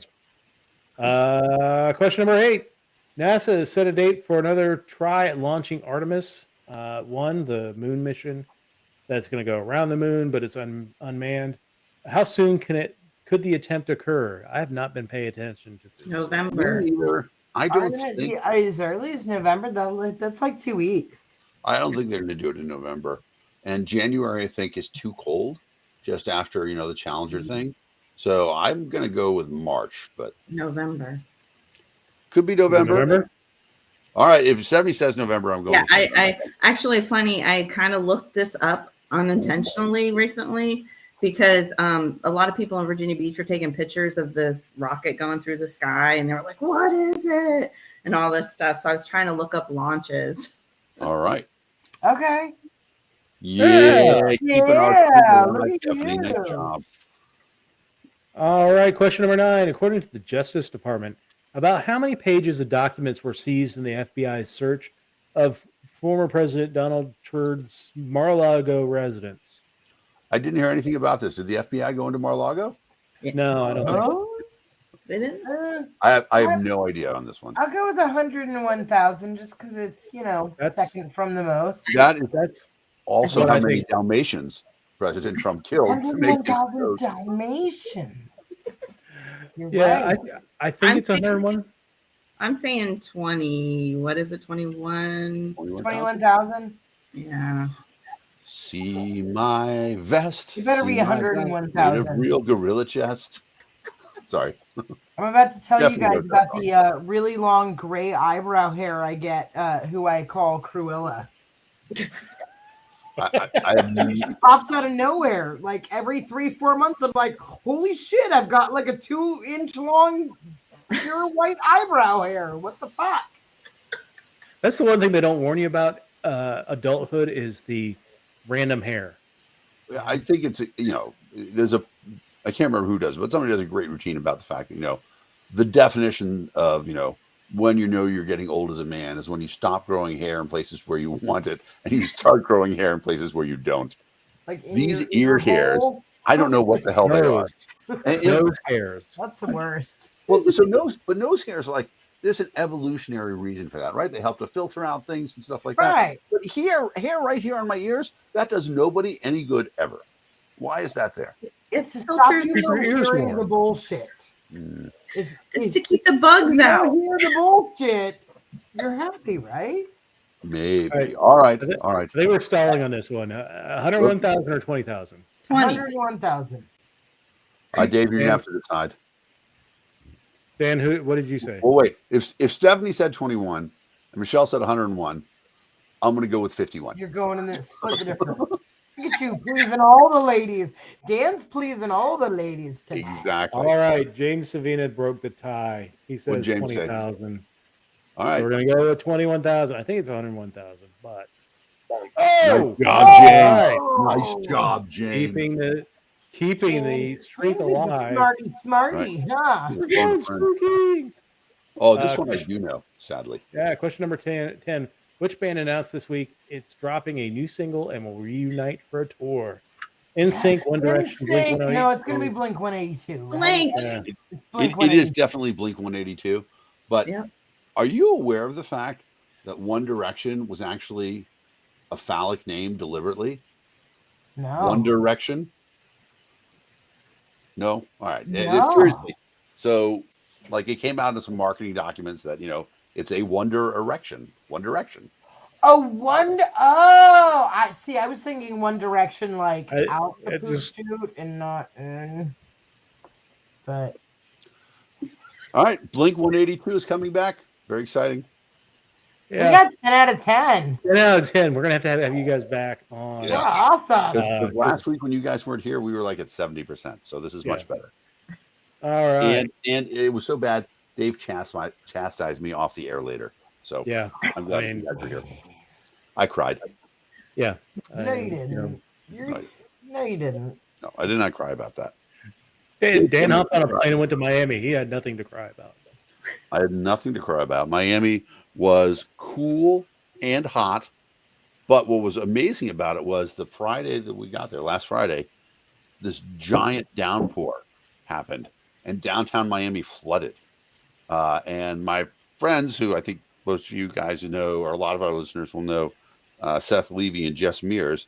Question number 8. NASA has set a date for another try at launching Artemis 1, the moon mission that's going to go around the moon, but it's unmanned. How soon could the attempt occur? I have not been paying attention to this. November. Me neither. I don't think. As early as November, that's like 2 weeks. I don't think they're going to do it in November. And January, I think, is too cold. Just after the Challenger thing. So I'm going to go with March, but November. could be November. All right. If Stephanie says November, I'm going. Yeah, I actually funny. I kind of looked this up unintentionally recently because a lot of people in Virginia Beach were taking pictures of the rocket going through the sky, and they were like, "What is it?" and all this stuff. So I was trying to look up launches. All right. Okay. Yeah. Keeping our Yeah, people look alive, at Stephanie. Nice you. job. All right, question number 9. According to the Justice Department, about how many pages of documents were seized in the FBI's search of former President Donald Trump's Mar-a-Lago residence? I didn't hear anything about this. Did the FBI go into Mar-a-Lago? No, I don't think so. Oh, They didn't. I have no idea on this one. I'll go with 101,000 just because it's, That's- second from the most. That's also But how I many think- Dalmatians President Trump killed to make this 101,000 vote. Dalmatians. You're Yeah, right. I think I'm it's 101. I'm saying 20. What is it? 21. 21,000. Yeah. See my vest. You better be see my vest, 101,000. made of real gorilla chest. Sorry. I'm about to tell you Definitely guys goes about that the really long gray eyebrow hair I get, who I call Cruella. I Pops out of nowhere. Like every 3-4 months, I'm like, holy shit, I've got like a 2-inch long pure white eyebrow hair. What the fuck? That's the one thing they don't warn you about adulthood is the random hair. I think it's there's I can't remember who does it, but somebody does a great routine about the fact that the definition of when you're getting old as a man is when you stop growing hair in places where you want it and you start growing hair in places where you don't. Like in These your ear hairs, hole? I don't know what the hell they are. And- Nose hairs. That's the worst. Well, so nose hairs, like there's an evolutionary reason for that, right? They help to filter out things and stuff like that. Right. But hair right here on my ears, that does nobody any good ever. Why is that there? It's to Filter stop you keep your from ears hearing warm. the bullshit. Mm. It's to keep the bugs you out. don't hear the bullshit, you're happy, right? Maybe. All All right. I thi- All right. I think we're stalling on this one. 101,000 or 20,000? 20. 101,000. Dave, you're gonna have to decide. Dan, what did you say? Well, wait. If Stephanie said 21 and Michelle said 101, I'm gonna go with 51. You're going in there, split the difference. Look at you pleasing all the ladies. Dan's pleasing all the ladies tonight. Exactly. All right, James Savina broke the tie. He What'd says James say? 20,000. All right. So we're going to go with 21,000. I think it's 101,000, but Nice job, all James. right. Nice job, James. keeping the streak James is a alive. Smarty, huh? Yes, spooky. Oh, this one I do know, sadly. Yeah, question number 10. Which band announced this week it's dropping a new single and will reunite for a tour? NSYNC, One Direction, Blink No, 182. it's going to be Blink 182. Right? Blink. Yeah. It's Blink It is 182. definitely Blink 182. But Yeah. are you aware of the fact that One Direction was actually a phallic name deliberately? No. One Direction? No? All right. No. Seriously. So, like, it came out in some marketing documents that, it's a Wonder Erection. One Direction. I see. I was thinking One Direction, like I- out the it poop just- chute and not in. But All right. Blink 182 is coming back. Very exciting. we Yeah, got 10 out of 10. 10 out of 10. We're going to have you guys back on. Yeah. We're awesome. Because last week when you guys weren't here, we were like at 70%. So this is much Yeah. better. All right. And it was so bad, Dave chastised me off the air later. So Yeah. I'm glad I mean- you guys were here. I cried. Yeah. No, you didn't. Right. No, you didn't. No, I did not cry about that. Dan hopped on a plane and went to Miami. He had nothing to cry about. I had nothing to cry about. Miami was cool and hot, but what was amazing about it was the Friday that we got there, last Friday, this giant downpour happened, and downtown Miami flooded. And my friends, who I think most of you guys know, or a lot of our listeners will know, Seth Levy and Jess Mears,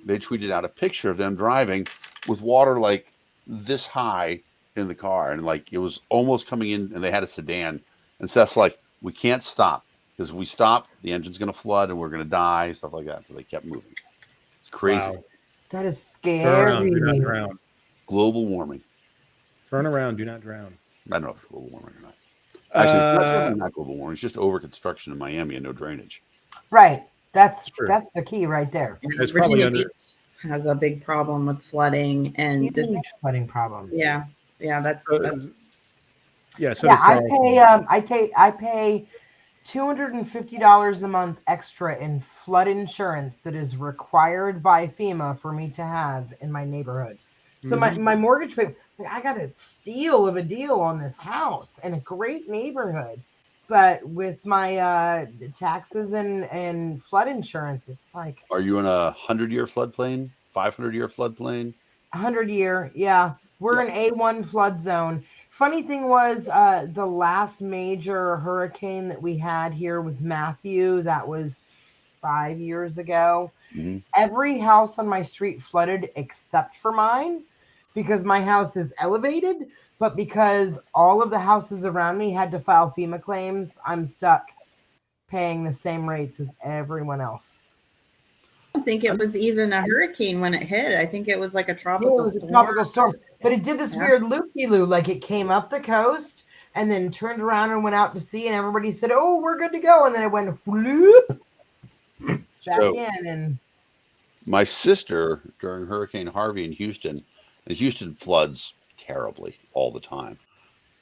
they tweeted out a picture of them driving with water like this high in the car, and like it was almost coming in, and they had a sedan. And Seth's like, we can't stop, because if we stop, the engine's going to flood and we're going to die, stuff like that. So they kept moving. It's crazy. Wow. That is Turn around, do not scary. drown. Global warming. Turn around, do not drown. I don't know if it's global warming or not. Actually, it's definitely not global warming. It's just over construction in Miami and no drainage. Right. That's true. that's the key right there. And It's probably Virginia under- Beach has a big problem with flooding, and this, Huge flooding problem. yeah, that's Yeah, so Yeah, did Carl. I pay $250 a month extra in flood insurance that is required by FEMA for me to have in my neighborhood. So my mortgage payment, I got a steal of a deal on this house in a great neighborhood, but with my taxes and flood insurance, it's like Are you in a 100-year floodplain? 500-year floodplain? 100-year. Yeah, we're in A1 flood zone. Funny thing was, the last major hurricane that we had here was Matthew. That was 5 years ago. Mhm. Every house on my street flooded except for mine, because my house is elevated. But because all of the houses around me had to file FEMA claims, I'm stuck paying the same rates as everyone else. I don't think it was even a hurricane when it hit. I think it was like a It tropical was a storm. tropical storm, but it did this Yeah. weird loop-de-loo. Like it came up the coast and then turned around and went out to sea, and everybody said, "Oh, we're good to go," and then it went whoop back So- in. And My sister, during Hurricane Harvey in Houston, and Houston floods terribly all the time.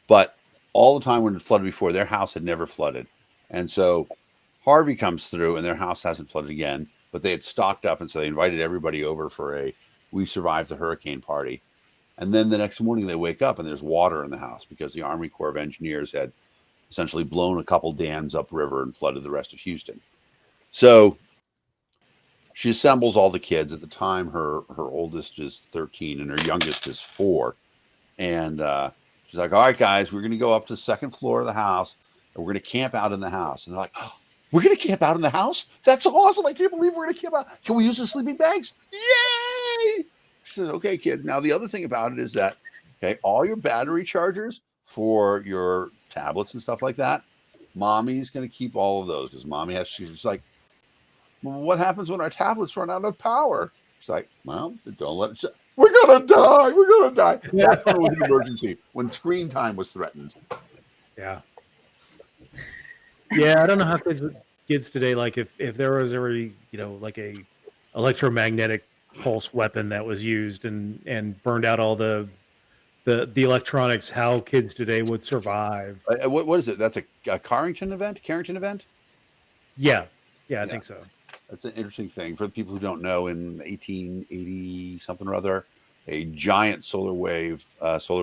But all the time when it flooded before, their house had never flooded. And so Harvey comes through and their house hasn't flooded again, but they had stocked up. And so they invited everybody over for a We Survived the Hurricane party. And then the next morning they wake up and there's water in the house because the Army Corps of Engineers had essentially blown a couple dams upriver and flooded the rest of Houston. So she assembles all the kids. At the time, her oldest is 13 and her youngest is 4. And she's like, all right, guys, we're going to go up to the second floor of the house and we're going to camp out in the house. And they're like, oh, we're going to camp out in the house? That's awesome. I can't believe we're going to camp out. Can we use the sleeping bags? Yay! She says, okay, kids. Now, the other thing about it is that, okay, all your battery chargers for your tablets and stuff like that, mommy's going to keep all of those because mommy has, she's like, well, what happens when our tablets run out of power? She's like, well, don't let it. We're gonna die. We're gonna die. That's when it was an emergency. When screen time was threatened. Yeah. Yeah, I don't know how kids today, like if there was ever, like a electromagnetic pulse weapon that was used and burned out all the electronics, how kids today would survive. What is it? That's a Carrington event? Yeah, I think so. That's an interesting thing for the people who don't know. In 1880 something or other, a giant solar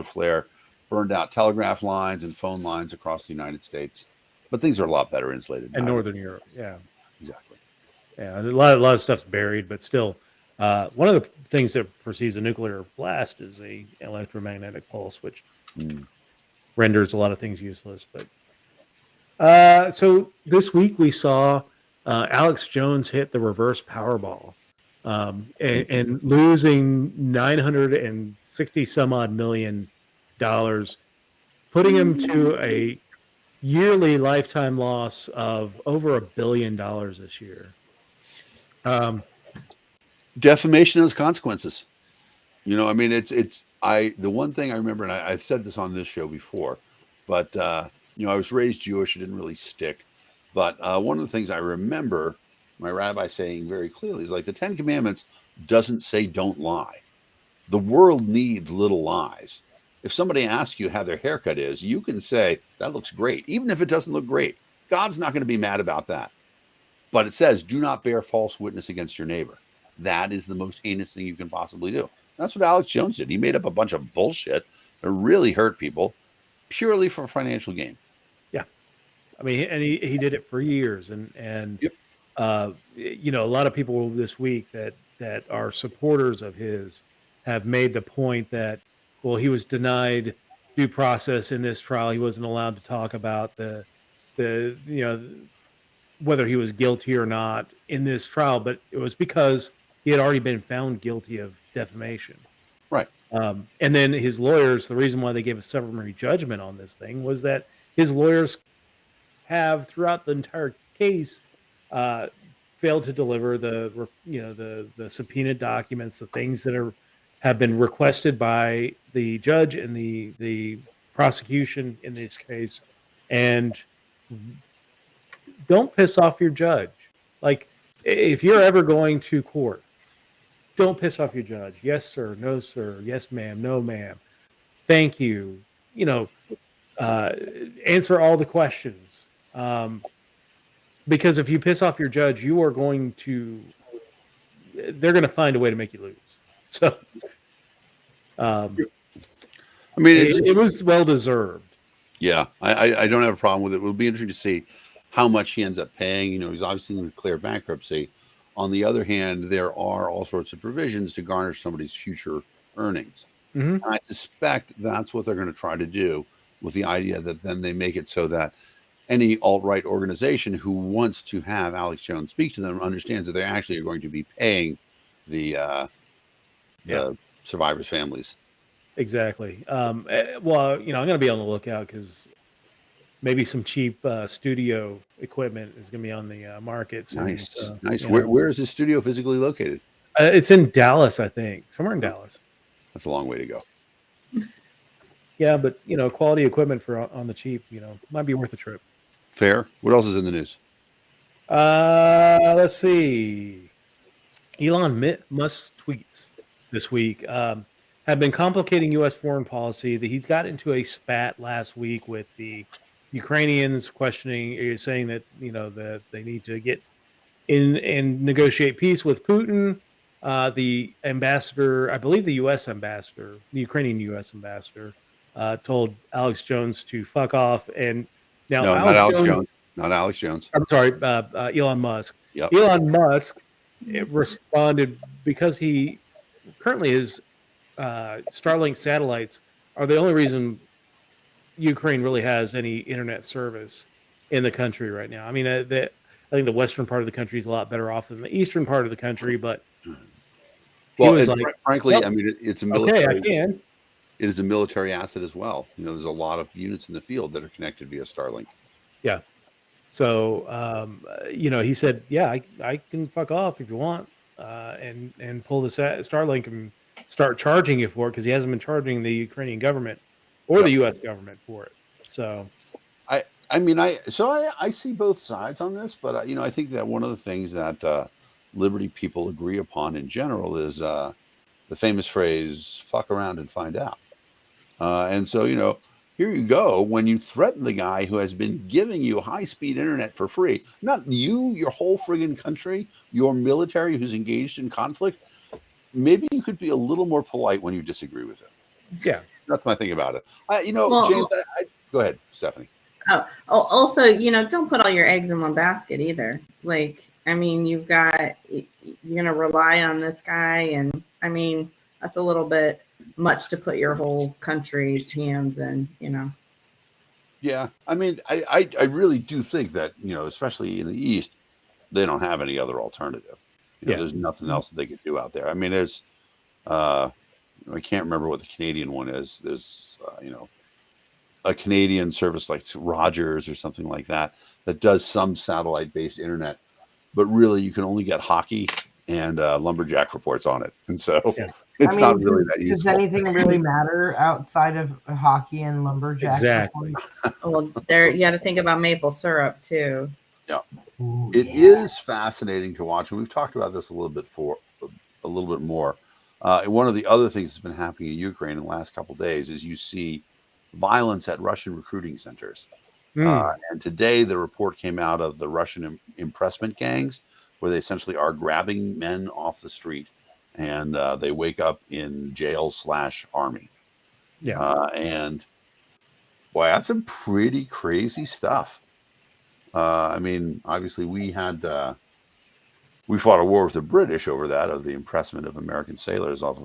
flare burned out telegraph lines and phone lines across the United States. But things are a lot better insulated And now. Northern Europe, yeah. Exactly. Yeah, a lot of stuff's buried, but still, one of the things that precedes a nuclear blast is a electromagnetic pulse, which renders a lot of things useless. But so this week we saw Alex Jones hit the reverse Powerball and losing $960 some odd million, putting him to a yearly lifetime loss of over $1 billion this year. Defamation has consequences. I mean, the one thing I remember, and I've said this on this show before, but I was raised Jewish. It didn't really stick. But one of the things I remember my rabbi saying very clearly is like the 10 Commandments doesn't say don't lie. The world needs little lies. If somebody asks you how their haircut is, you can say, that looks great, even if it doesn't look great. God's not going to be mad about that. But it says, do not bear false witness against your neighbor. That is the most heinous thing you can possibly do. That's what Alex Jones did. He made up a bunch of bullshit that really hurt people purely for financial gain. I mean, and he did it for years, and Yep. you know, a lot of people this week that are supporters of his have made the point that, well, he was denied due process in this trial. He wasn't allowed to talk about the you know, whether he was guilty or not in this trial, but it was because he had already been found guilty of defamation. Right. And then his lawyers, the reason why they gave a summary judgment on this thing was that his lawyers have throughout the entire case uh, failed to deliver the subpoenaed documents, the things that have been requested by the judge and the prosecution in this case, and don't piss off your judge. Like, if you're ever going to court, don't piss off your judge. Yes, sir. No, sir. Yes, ma'am. No, ma'am. Thank you. You know, answer all the questions. Because if you piss off your judge, you are going to, they're going to find a way to make you lose. So, I mean, it was well deserved. yeah, I don't have a problem with it. It will be interesting to see how much he ends up paying. You know, he's obviously going to declare bankruptcy. On the other hand, there are all sorts of provisions to garnish somebody's future earnings. Mm-hmm. And I suspect that's what they're going to try to do, with the idea that then they make it so that any alt-right organization who wants to have Alex Jones speak to them understands that they actually are going to be paying the survivors' families. Exactly. Well, you know, I'm going to be on the lookout because maybe some cheap studio equipment is going to be on the market soon. Nice, So, nice. you know. Where is his studio physically located? It's in Dallas, I think, somewhere in Dallas. That's a long way to go. Yeah, but you know, quality equipment for on the cheap, you know, might be worth a trip. Fair. What else is in the news? Let's see. Elon Musk's tweets this week have been complicating U.S. foreign policy. That he got into a spat last week with the Ukrainians, saying that you know that they need to get in and negotiate peace with Putin. The ambassador, I believe the U.S. ambassador, the Ukrainian U.S. ambassador, told Alex Jones to fuck off. And now, No, not Alex Jones. Not Alex Jones. I'm sorry, Elon Musk. Yep. Elon Musk responded because he currently his Starlink satellites are the only reason Ukraine really has any internet service in the country right now. I mean, I think the western part of the country is a lot better off than the eastern part of the country, but Well, was and like, frankly, well, I mean, it's a okay, military. I can. It is a military asset as well. You know, there's a lot of units in the field that are connected via Starlink. Yeah. So, you know, he said, yeah, I can fuck off if you want, and pull the Starlink and start charging you for it because he hasn't been charging the Ukrainian government or the U.S. government for it. So, I mean, I see both sides on this, but you know, I think that one of the things that liberty people agree upon in general is the famous phrase "fuck around and find out." And so, you know, here you go. When you threaten the guy who has been giving you high-speed internet for free, not you, your whole friggin' country, your military who's engaged in conflict, maybe you could be a little more polite when you disagree with it. yeah. That's my thing about it. You know, Well, James, go ahead, Stephanie. Also, you know, don't put all your eggs in one basket either. Like, I mean, you're going to rely on this guy. And I mean, that's a little bit much to put your whole country's hands in, you know. Yeah. I mean, I really do think that, you know, especially in the East, they don't have any other alternative. You know, there's nothing else that they could do out there. I mean, there's, I can't remember what the Canadian one is. There's, you know, a Canadian service like Rogers or something like that does some satellite-based internet, but really you can only get hockey and lumberjack reports on it, and so it's not really that useful. Does anything really matter outside of hockey and lumberjack? Exactly. Well, you got to think about maple syrup too. Yeah, Ooh, it is fascinating to watch, and we've talked about this a little bit more. One of the other things that's been happening in Ukraine in the last couple of days is you see violence at Russian recruiting centers. And today the report came out of the Russian impressment gangs, where they essentially are grabbing men off the street, and they wake up in jail/army. Yeah. And boy, that's some pretty crazy stuff. I mean, obviously we fought a war with the British over that, of the impressment of American sailors off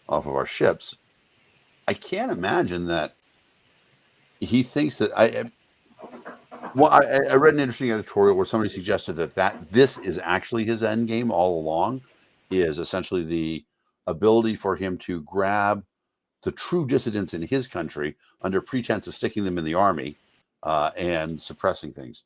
of our ships. I can't imagine that he thinks that I read an interesting editorial where somebody suggested that this is actually his end game all along, is essentially the ability for him to grab the true dissidents in his country under pretense of sticking them in the army and suppressing things.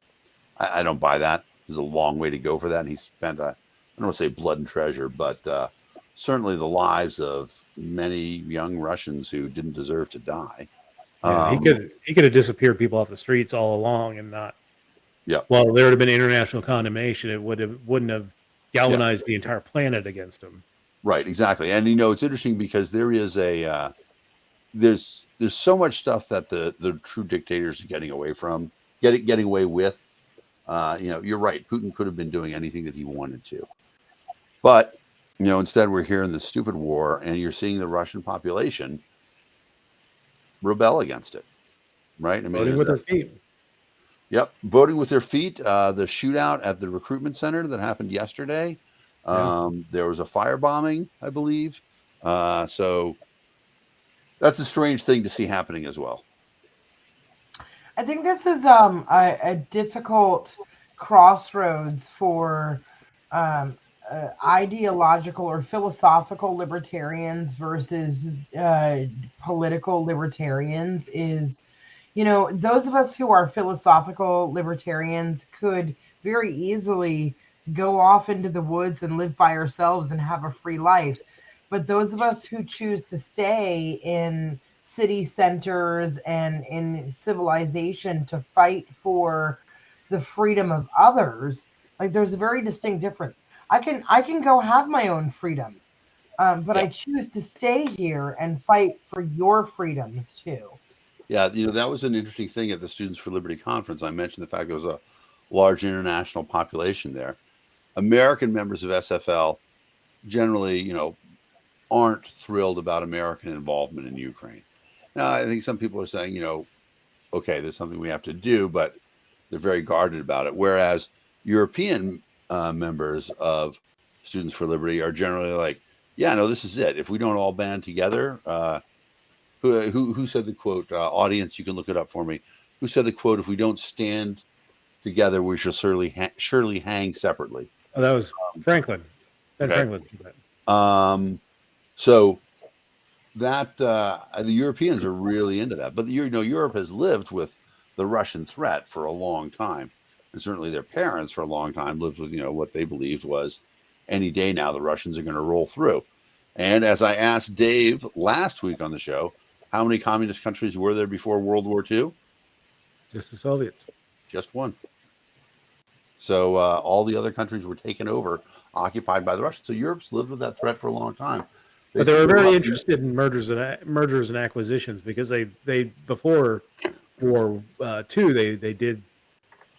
I don't buy that. There's a long way to go for that. And he spent, I don't want to say blood and treasure, but certainly the lives of many young Russians who didn't deserve to die. Yeah, he could have disappeared people off the streets all along and not. Yeah. Well, there would have been international condemnation. It wouldn't have galvanized the entire planet against him. Right. Exactly. And it's interesting because there is there's so much stuff that the true dictators are getting away from, getting away with. You're right. Putin could have been doing anything that he wanted to, but instead we're here in this stupid war, and you're seeing the Russian population rebel against it. Right. I mean, Voting with their feet. Yep, voting with their feet. The shootout at the recruitment center that happened yesterday. There was a firebombing, I believe. So that's a strange thing to see happening as well. I think this is a difficult crossroads for ideological or philosophical libertarians versus political libertarians. Is, those of us who are philosophical libertarians could very easily go off into the woods and live by ourselves and have a free life. But those of us who choose to stay in city centers and in civilization to fight for the freedom of others, like, there's a very distinct difference. I can go have my own freedom, but I choose to stay here and fight for your freedoms too. Yeah, that was an interesting thing at the Students for Liberty conference. I mentioned the fact there was a large international population there. American members of SFL generally, aren't thrilled about American involvement in Ukraine. Now, I think some people are saying, okay, there's something we have to do, but they're very guarded about it. Whereas European members of Students for Liberty are generally like, yeah, no, this is it. If we don't all band together, who said the quote? Audience, you can look it up for me. Who said the quote? If we don't stand together, we shall surely hang separately. Oh, that was Franklin. Ben Okay. Franklin. So that the Europeans are really into that, but Europe has lived with the Russian threat for a long time, and certainly their parents for a long time lived with what they believed was any day now the Russians are going to roll through. And as I asked Dave last week on the show, how many communist countries were there before World War II? Just the Soviets. Just one. So all the other countries were taken over, occupied by the Russians. So Europe's lived with that threat for a long time. But they were very interested in mergers and acquisitions, because they before War II they did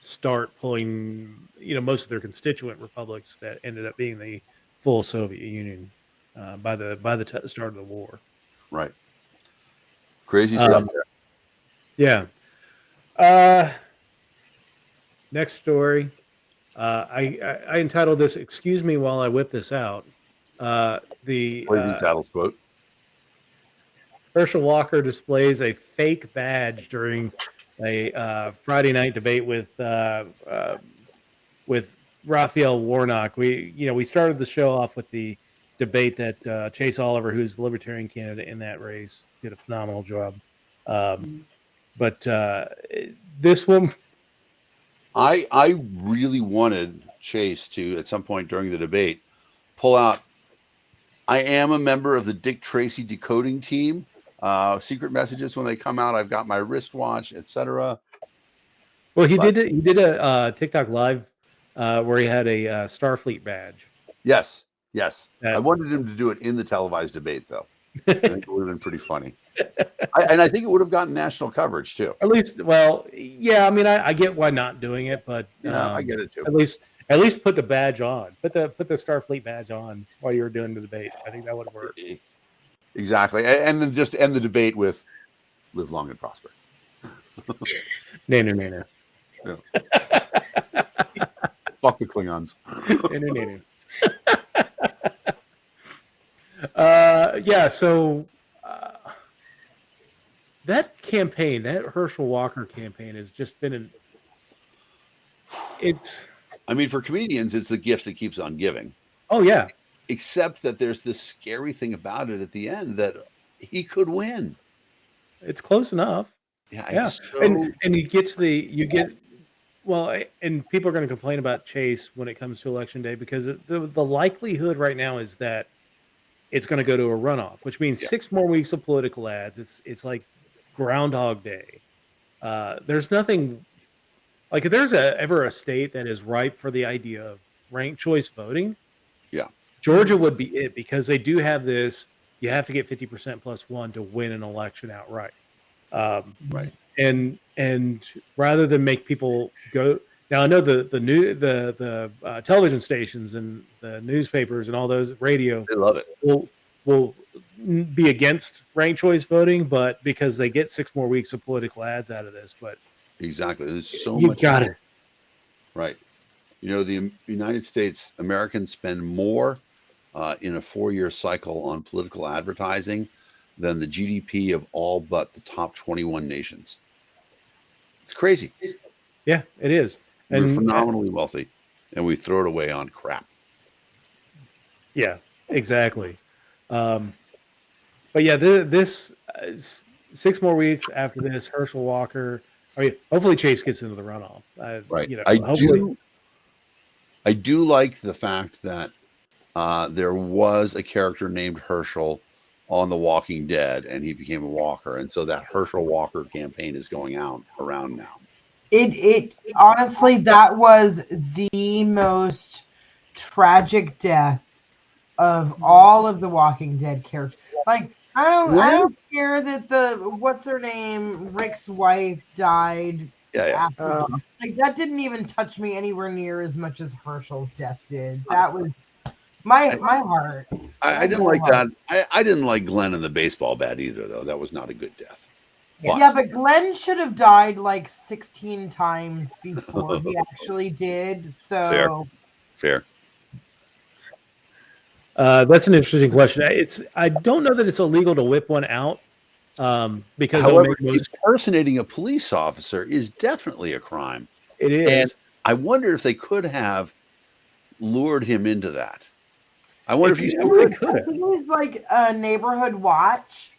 start pulling most of their constituent republics that ended up being the full Soviet Union by the start of the war. Right. Crazy stuff there. Yeah. Next story. I entitled this "Excuse Me While I Whip This Out." The Saddles quote. Herschel Walker displays a fake badge during a Friday night debate with Raphael Warnock. We started the show off with the debate that Chase Oliver, who's the Libertarian candidate in that race, did a phenomenal job. But this one, I really wanted Chase to, at some point during the debate, pull out, I am a member of the Dick Tracy decoding team. Secret messages when they come out, I've got my wristwatch, etc. well, he did a TikTok live where he had a Starfleet badge. Yes. I wanted him to do it in the televised debate, though. I think it would have been pretty funny. And I think it would have gotten national coverage, too. At least, well, yeah, I mean, I get why not doing it, but Yeah, I get it, too. At least put the badge on. Put the Starfleet badge on while you were doing the debate. I think that would work. Exactly. And then just end the debate with live long and prosper. Nanner. Fuck the Klingons. Yeah, so that campaign, that Herschel Walker campaign, has just been it's. I mean, for comedians, it's the gift that keeps on giving. Oh yeah, Except that there's this scary thing about it at the end that he could win. it's close enough. Yeah, Yeah, it's so, and you get to well, and people are going to complain about Chase when it comes to election day because the likelihood right now is that it's going to go to a runoff, which means Yeah. 6 more weeks of political ads. It's like Groundhog Day. There's nothing like if there's ever a state that is ripe for the idea of ranked choice voting. Yeah. Georgia would be it because they do have this. You have to get 50% plus 1 to win an election outright. right. And rather than make people go now, I know the television stations and the newspapers and all those radio They love it. will be against ranked choice voting, but because they get 6 more weeks of political ads out of this. But Exactly. There's so you much. got it. Right. You know, the United States, Americans spend more in a 4-year cycle on political advertising than the GDP of all but the top 21 nations. It's crazy. Yeah, it is. We're And phenomenally wealthy, and we throw it away on crap. yeah, exactly. But yeah, this 6 more weeks after this, Herschel Walker. I mean, hopefully Chase gets into the runoff. Right. You know, I hopefully, do like the fact that there was a character named Herschel on The Walking Dead, and he became a walker, and so that Herschel Walker campaign is going out around now. It honestly, that was the most tragic death of all of the Walking Dead characters. Like, I don't care that what's her name, Rick's wife died. Yeah. After, like, that didn't even touch me anywhere near as much as Herschel's death did. That was my heart. I didn't like that. I didn't like Glenn in the baseball bat either, though. That was not a good death. Yeah, but Glenn should have died like 16 times before he actually did. So Fair. that's an interesting question. I don't know that it's illegal to whip one out because it'll However, make most, impersonating a police officer is definitely a crime. it is. And I wonder if they could have lured him into that. I wonder if he's It really could I have. think it was like a neighborhood watch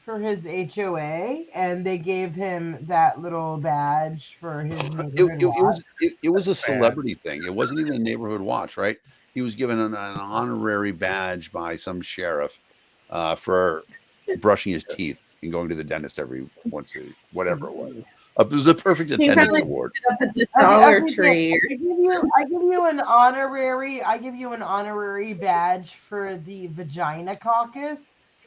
for his HOA, and they gave him that little badge for his neighborhood watch. it was a That's sad. celebrity thing. It wasn't even a neighborhood watch, right? He was given an honorary badge by some sheriff for brushing his teeth and going to the dentist every once a whatever it was. It was a perfect He attendance probably award. up at the Dollar Okay, Tree. I give you an honorary badge for the Vagina Caucus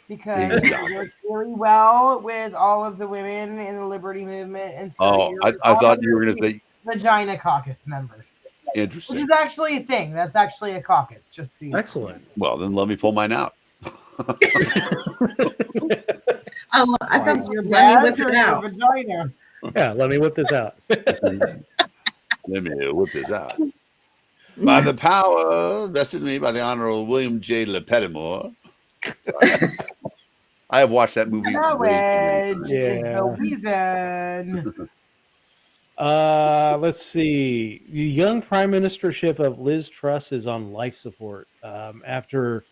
because Exactly. it worked really well with all of the women in the liberty movement, and so Oh, you're I thought you were going to say Vagina Caucus members, which interesting. is actually a thing. That's actually a caucus. Just so you know. Excellent. Well, then let me pull mine out. I thought Your let me badge whip or it your out. vagina? Yeah, let me whip this out. Let me whip this out. By the power vested in me by the Honorable William J. Lepettimore. I have watched that movie. No way too many wedge times. is Yeah. the reason. Let's see. The young prime ministership of Liz Truss is on life support after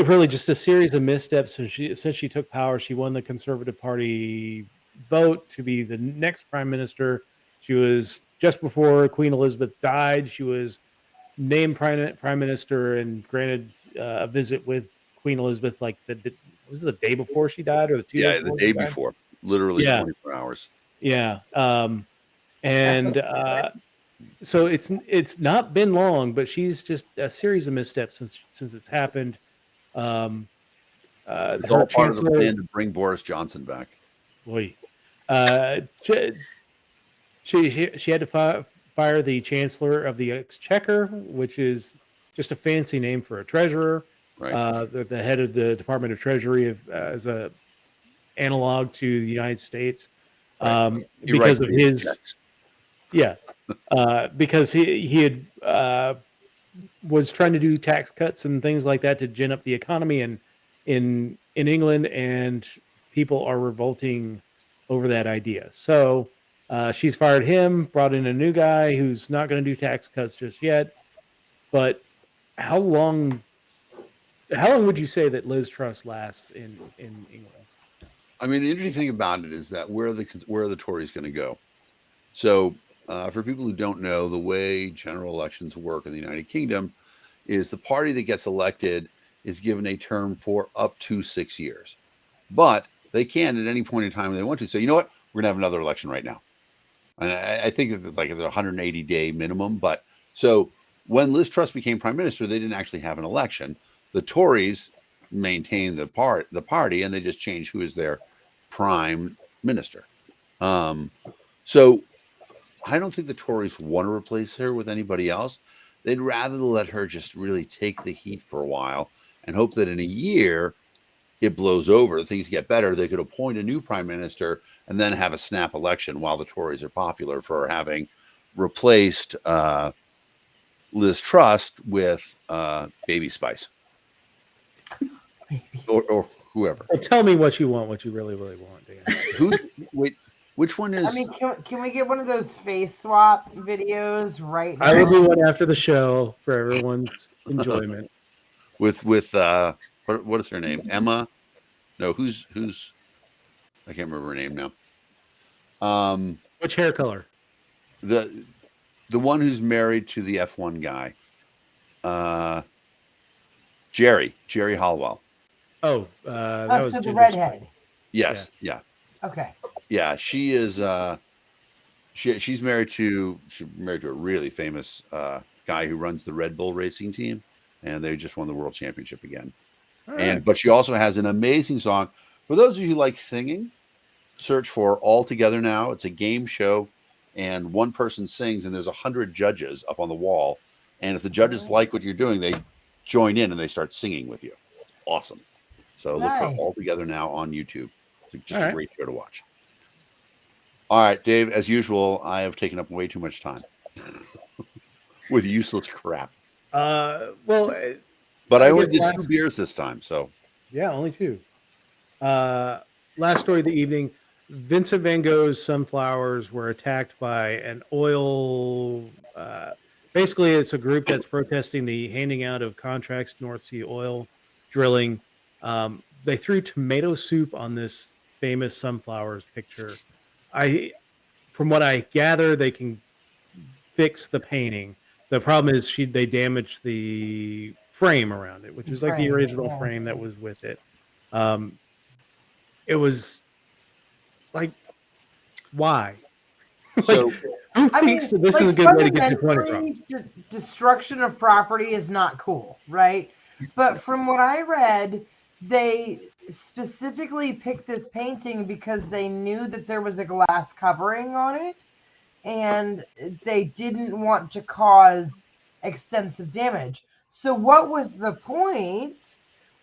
really just a series of missteps. Since she took power, she won the Conservative Party vote to be the next prime minister. She was just before Queen Elizabeth died. She was named prime minister and granted a visit with Queen Elizabeth. Like was it the day before she died or the 2 days Yeah, the before day she died? before, literally Yeah. 24 hours. Yeah. So it's not been long, but she's just a series of missteps since it's happened. It's Her all part of the chancellor, plan to bring Boris Johnson back. boy, she had to fire the chancellor of the exchequer, which is just a fancy name for a treasurer. Right. The head of the Department of Treasury as a analog to the United States, Right. He because writes of big his. checks. Yeah, because he had was trying to do tax cuts and things like that to gin up the economy in England, and people are revolting over that idea. So she's fired him, brought in a new guy who's not going to do tax cuts just yet. But how long would you say that Liz Truss lasts in England? I mean, the interesting thing about it is that where are the Tories going to go? So, for people who don't know, the way general elections work in the United Kingdom is the party that gets elected is given a term for up to 6 years, but they can at any point in time when they want to say, you know what, we're going to have another election right now. And I think that it's like a 180-day minimum. But so when Liz Truss became prime minister, they didn't actually have an election. The Tories maintained the party, and they just changed who is their prime minister. So I don't think the Tories want to replace her with anybody else. They'd rather let her just really take the heat for a while and hope that in a year it blows over, things get better. They could appoint a new prime minister and then have a snap election while the Tories are popular for having replaced Liz Truss with Baby Spice or whoever. Well, tell me what you want, what you really, really want, Dan. Wait, which one is? I mean, can we get one of those face swap videos right now? I will do one after the show for everyone's enjoyment. With what is her name? Emma? No, who's? I can't remember her name now. Which hair color? The one who's married to the F1 guy. Jerry Halliwell. Oh, that was so the Ginger redhead. Spice. Yes, yeah. Okay. Yeah, she is. She's married to a really famous guy who runs the Red Bull racing team, and they just won the world championship again. Right. But she also has an amazing song. For those of you who like singing, search for All Together Now. It's a game show, and one person sings, and there's 100 judges up on the wall. And if the judges like what you're doing, they join in and they start singing with you. Awesome. So look for All Together Now on YouTube. It's just a great show to watch. All right, Dave, as usual, I have taken up way too much time with useless crap. But I only did 2 beers this time, so. Yeah, only 2. Last story of the evening, Vincent van Gogh's sunflowers were attacked by an oil... basically, it's a group that's protesting the handing out of contracts to North Sea oil drilling. They threw tomato soup on this famous sunflowers picture. From what I gather, they can fix the painting. The problem is they damaged the frame around it, which was like the original frame that was with it. It was like, why? So, who thinks that this is a good way to get your point across? Destruction of property is not cool, right? But from what I read, they specifically picked this painting because they knew that there was a glass covering on it, and they didn't want to cause extensive damage. So what was the point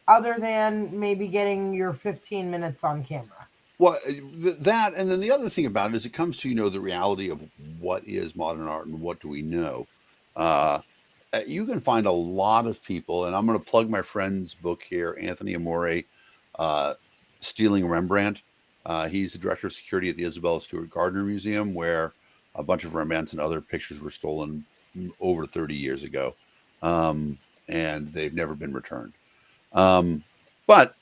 other than maybe getting your 15 minutes on camera? Well, that, and then the other thing about it is it comes to, the reality of what is modern art and what do we know. You can find a lot of people, and I'm going to plug my friend's book here, Anthony Amore, Stealing Rembrandt. He's the director of security at the Isabella Stewart Gardner Museum, where a bunch of Rembrandts and other pictures were stolen over 30 years ago, and they've never been returned. But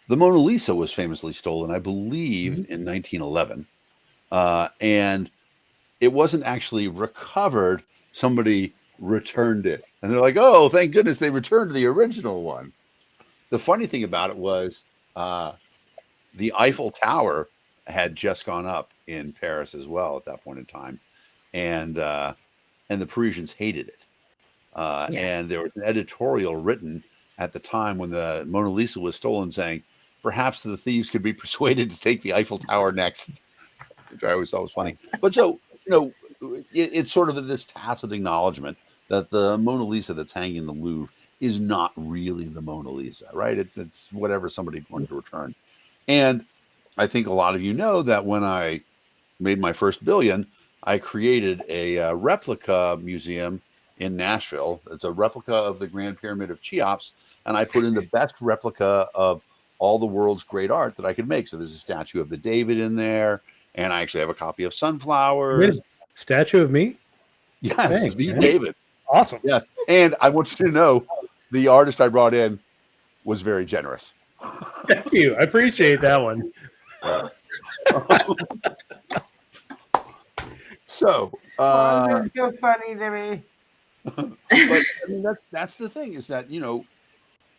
the Mona Lisa was famously stolen, I believe, in 1911, and it wasn't actually recovered. Somebody returned it, and they're like, "Oh, thank goodness they returned the original one." The funny thing about it was the Eiffel Tower had just gone up in Paris as well at that point in time, and the Parisians hated it. And there was an editorial written at the time when the Mona Lisa was stolen saying, perhaps the thieves could be persuaded to take the Eiffel Tower next, which I always thought was funny. But so, it's sort of this tacit acknowledgement that the Mona Lisa that's hanging in the Louvre is not really the Mona Lisa, right? It's whatever somebody wanted to return. And I think a lot of you know that when I made my first billion, I created a replica museum in Nashville. It's a replica of the Grand Pyramid of Cheops, and I put in the best replica of all the world's great art that I could make. So there's a statue of the David in there, and I actually have a copy of You sunflowers. made a statue of me? Yes, Thanks, the man. David. Awesome. Yes, and I want you to know, the artist I brought in was very generous. Thank you. I appreciate that one. So, You're so funny to me. but I mean, that's the thing, is that, you know,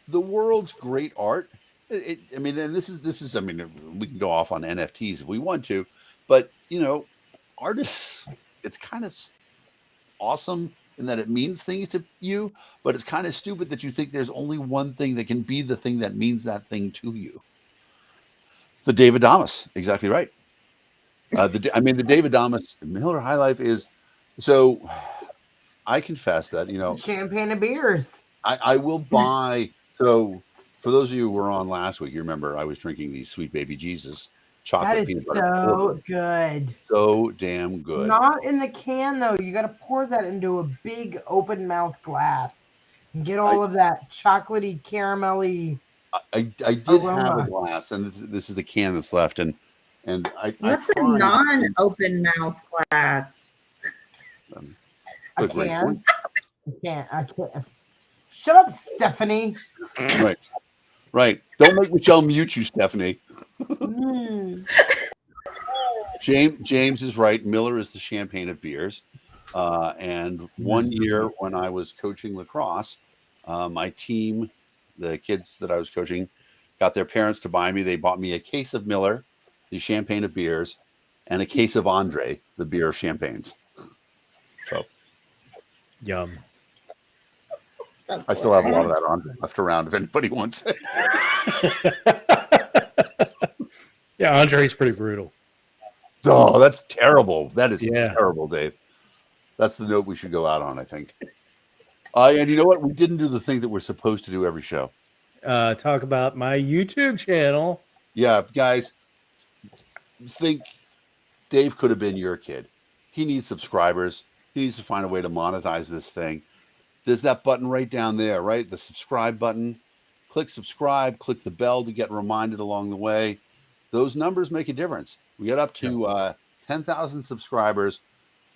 the world's great art. I mean, and this is. I mean, we can go off on NFTs if we want to, but you know, artists. It's kind of awesome in that it means things to you, but it's kind of stupid that you think there's only one thing that can be the thing that means that thing to you. The David Damas, exactly right. The David Damas Miller High Life is so. I confess that, you know, Champagne and beers. I will buy. So for those of you who were on last week, you remember I was drinking the Sweet Baby Jesus chocolate That is peanut butter so porter. good. So damn good. Not in the can though. You got to pour that into a big open mouth glass and get all of that chocolatey, caramelly. I did aroma. have a glass, and this is the can that's left, and I What's a tried- non-open mouth glass? I Look, right, can't. I can't. Shut up, Stephanie. right. Don't make Michelle mute you, Stephanie. Mm. James is right. Miller is the champagne of beers. And one year when I was coaching lacrosse, my team, the kids that I was coaching, got their parents to buy me. They bought me a case of Miller, the champagne of beers, and a case of Andre, the beer of champagnes. So Yum. I still have a lot of that Andre left around if anybody wants it. Yeah, Andre's pretty brutal. Oh, that's terrible. That is Yeah. terrible, Dave. That's the note we should go out on, I think. And you know what? We didn't do the thing that we're supposed to do every show. Talk about my YouTube channel. Yeah, guys, think Dave could have been your kid. He needs subscribers. He needs to find a way to monetize this thing. There's that button right down there, right? The subscribe button. Click subscribe, click the bell to get reminded along the way. Those numbers make a difference. We get up to 10,000 subscribers.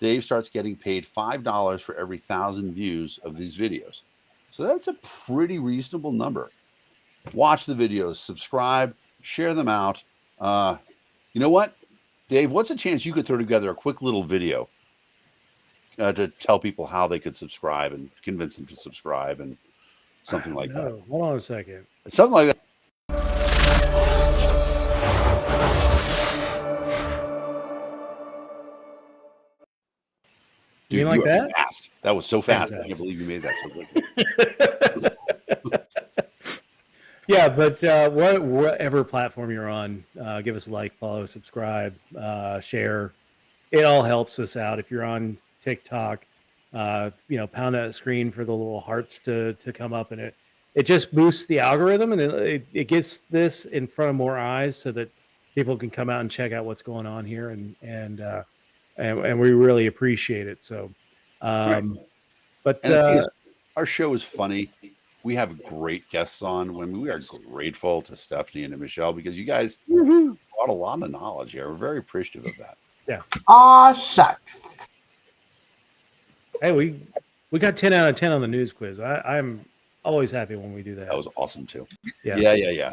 Dave starts getting paid $5 for every 1,000 views of these videos. So that's a pretty reasonable number. Watch the videos, subscribe, share them out. You know what, Dave, what's a chance you could throw together a quick little video to tell people how they could subscribe and convince them to subscribe and something like that? Hold on a second. Something like that. You mean like are that? Fast. That was so fast. I Fast. can't believe you made that so quickly. Yeah, but whatever platform you're on, give us a like, follow, subscribe, share. It all helps us out. If you're on TikTok, pound that screen for the little hearts to come up, and it just boosts the algorithm, and it gets this in front of more eyes so that people can come out and check out what's going on here, and we really appreciate it. So, but And the thing is, our show is funny. We have great guests on. When we are grateful to Stephanie and to Michelle, because you guys brought a lot of knowledge here. We're very appreciative of that. yeah. Aw, shucks. Hey, we got 10 out of 10 on the news quiz. I'm always happy when we do that. That was awesome too. Yeah. Yeah.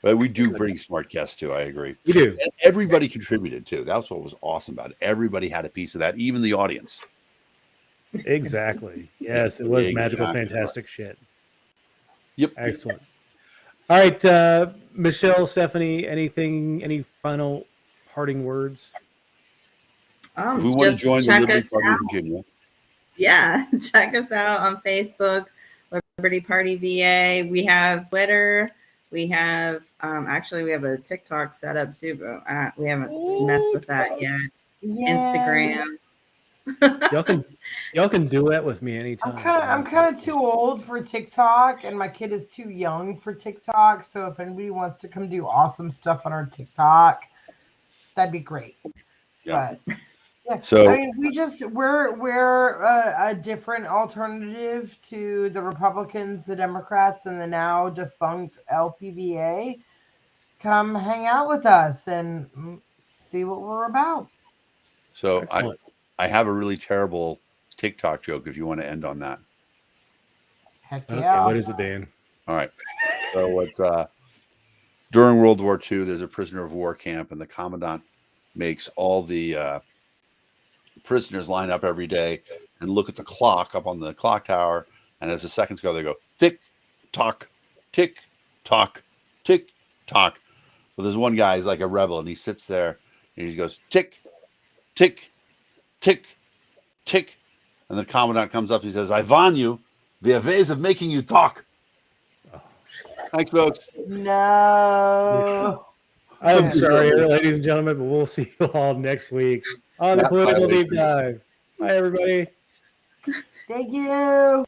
But we do bring smart guests too. I agree. We do. And everybody contributed too. That's what was awesome about it. Everybody had a piece of that, even the audience. Exactly. Yes, it was magical, Exactly fantastic shit. Yep. Excellent. All right, Michelle, Stephanie, any final parting words? If we want to Just join the check Liberty us Party out. of Virginia, Yeah, check us out on Facebook, Liberty Party VA. We have Twitter. We have actually we have a TikTok set up too, but we haven't messed with that yet. Instagram. Y'all can duet with me anytime. I'm kind of too old for TikTok, and my kid is too young for TikTok. So if anybody wants to come do awesome stuff on our TikTok, that'd be great. yeah. But Yeah. So I mean, we're a different alternative to the Republicans, the Democrats, and the now defunct LPVA. Come hang out with us and see what we're about. so Excellent. I have a really terrible TikTok joke if you want to end on that. Heck Okay, yeah. what is it, Dan? All right. So it's during World War II, there's a prisoner of war camp, and the commandant makes all the prisoners line up every day and look at the clock up on the clock tower. And as the seconds go, they go tick tock, tick tock, tick tock. Well, there's one guy, he's like a rebel, and he sits there and he goes tick, tick, tick, tick. And the commandant comes up, he says, I warn you, we have ways of making you talk. Thanks, folks. No. I'm sorry, ladies and gentlemen, but we'll see you all next week on the Yeah, Political bye. Deep Dive. Bye, everybody. Thank you.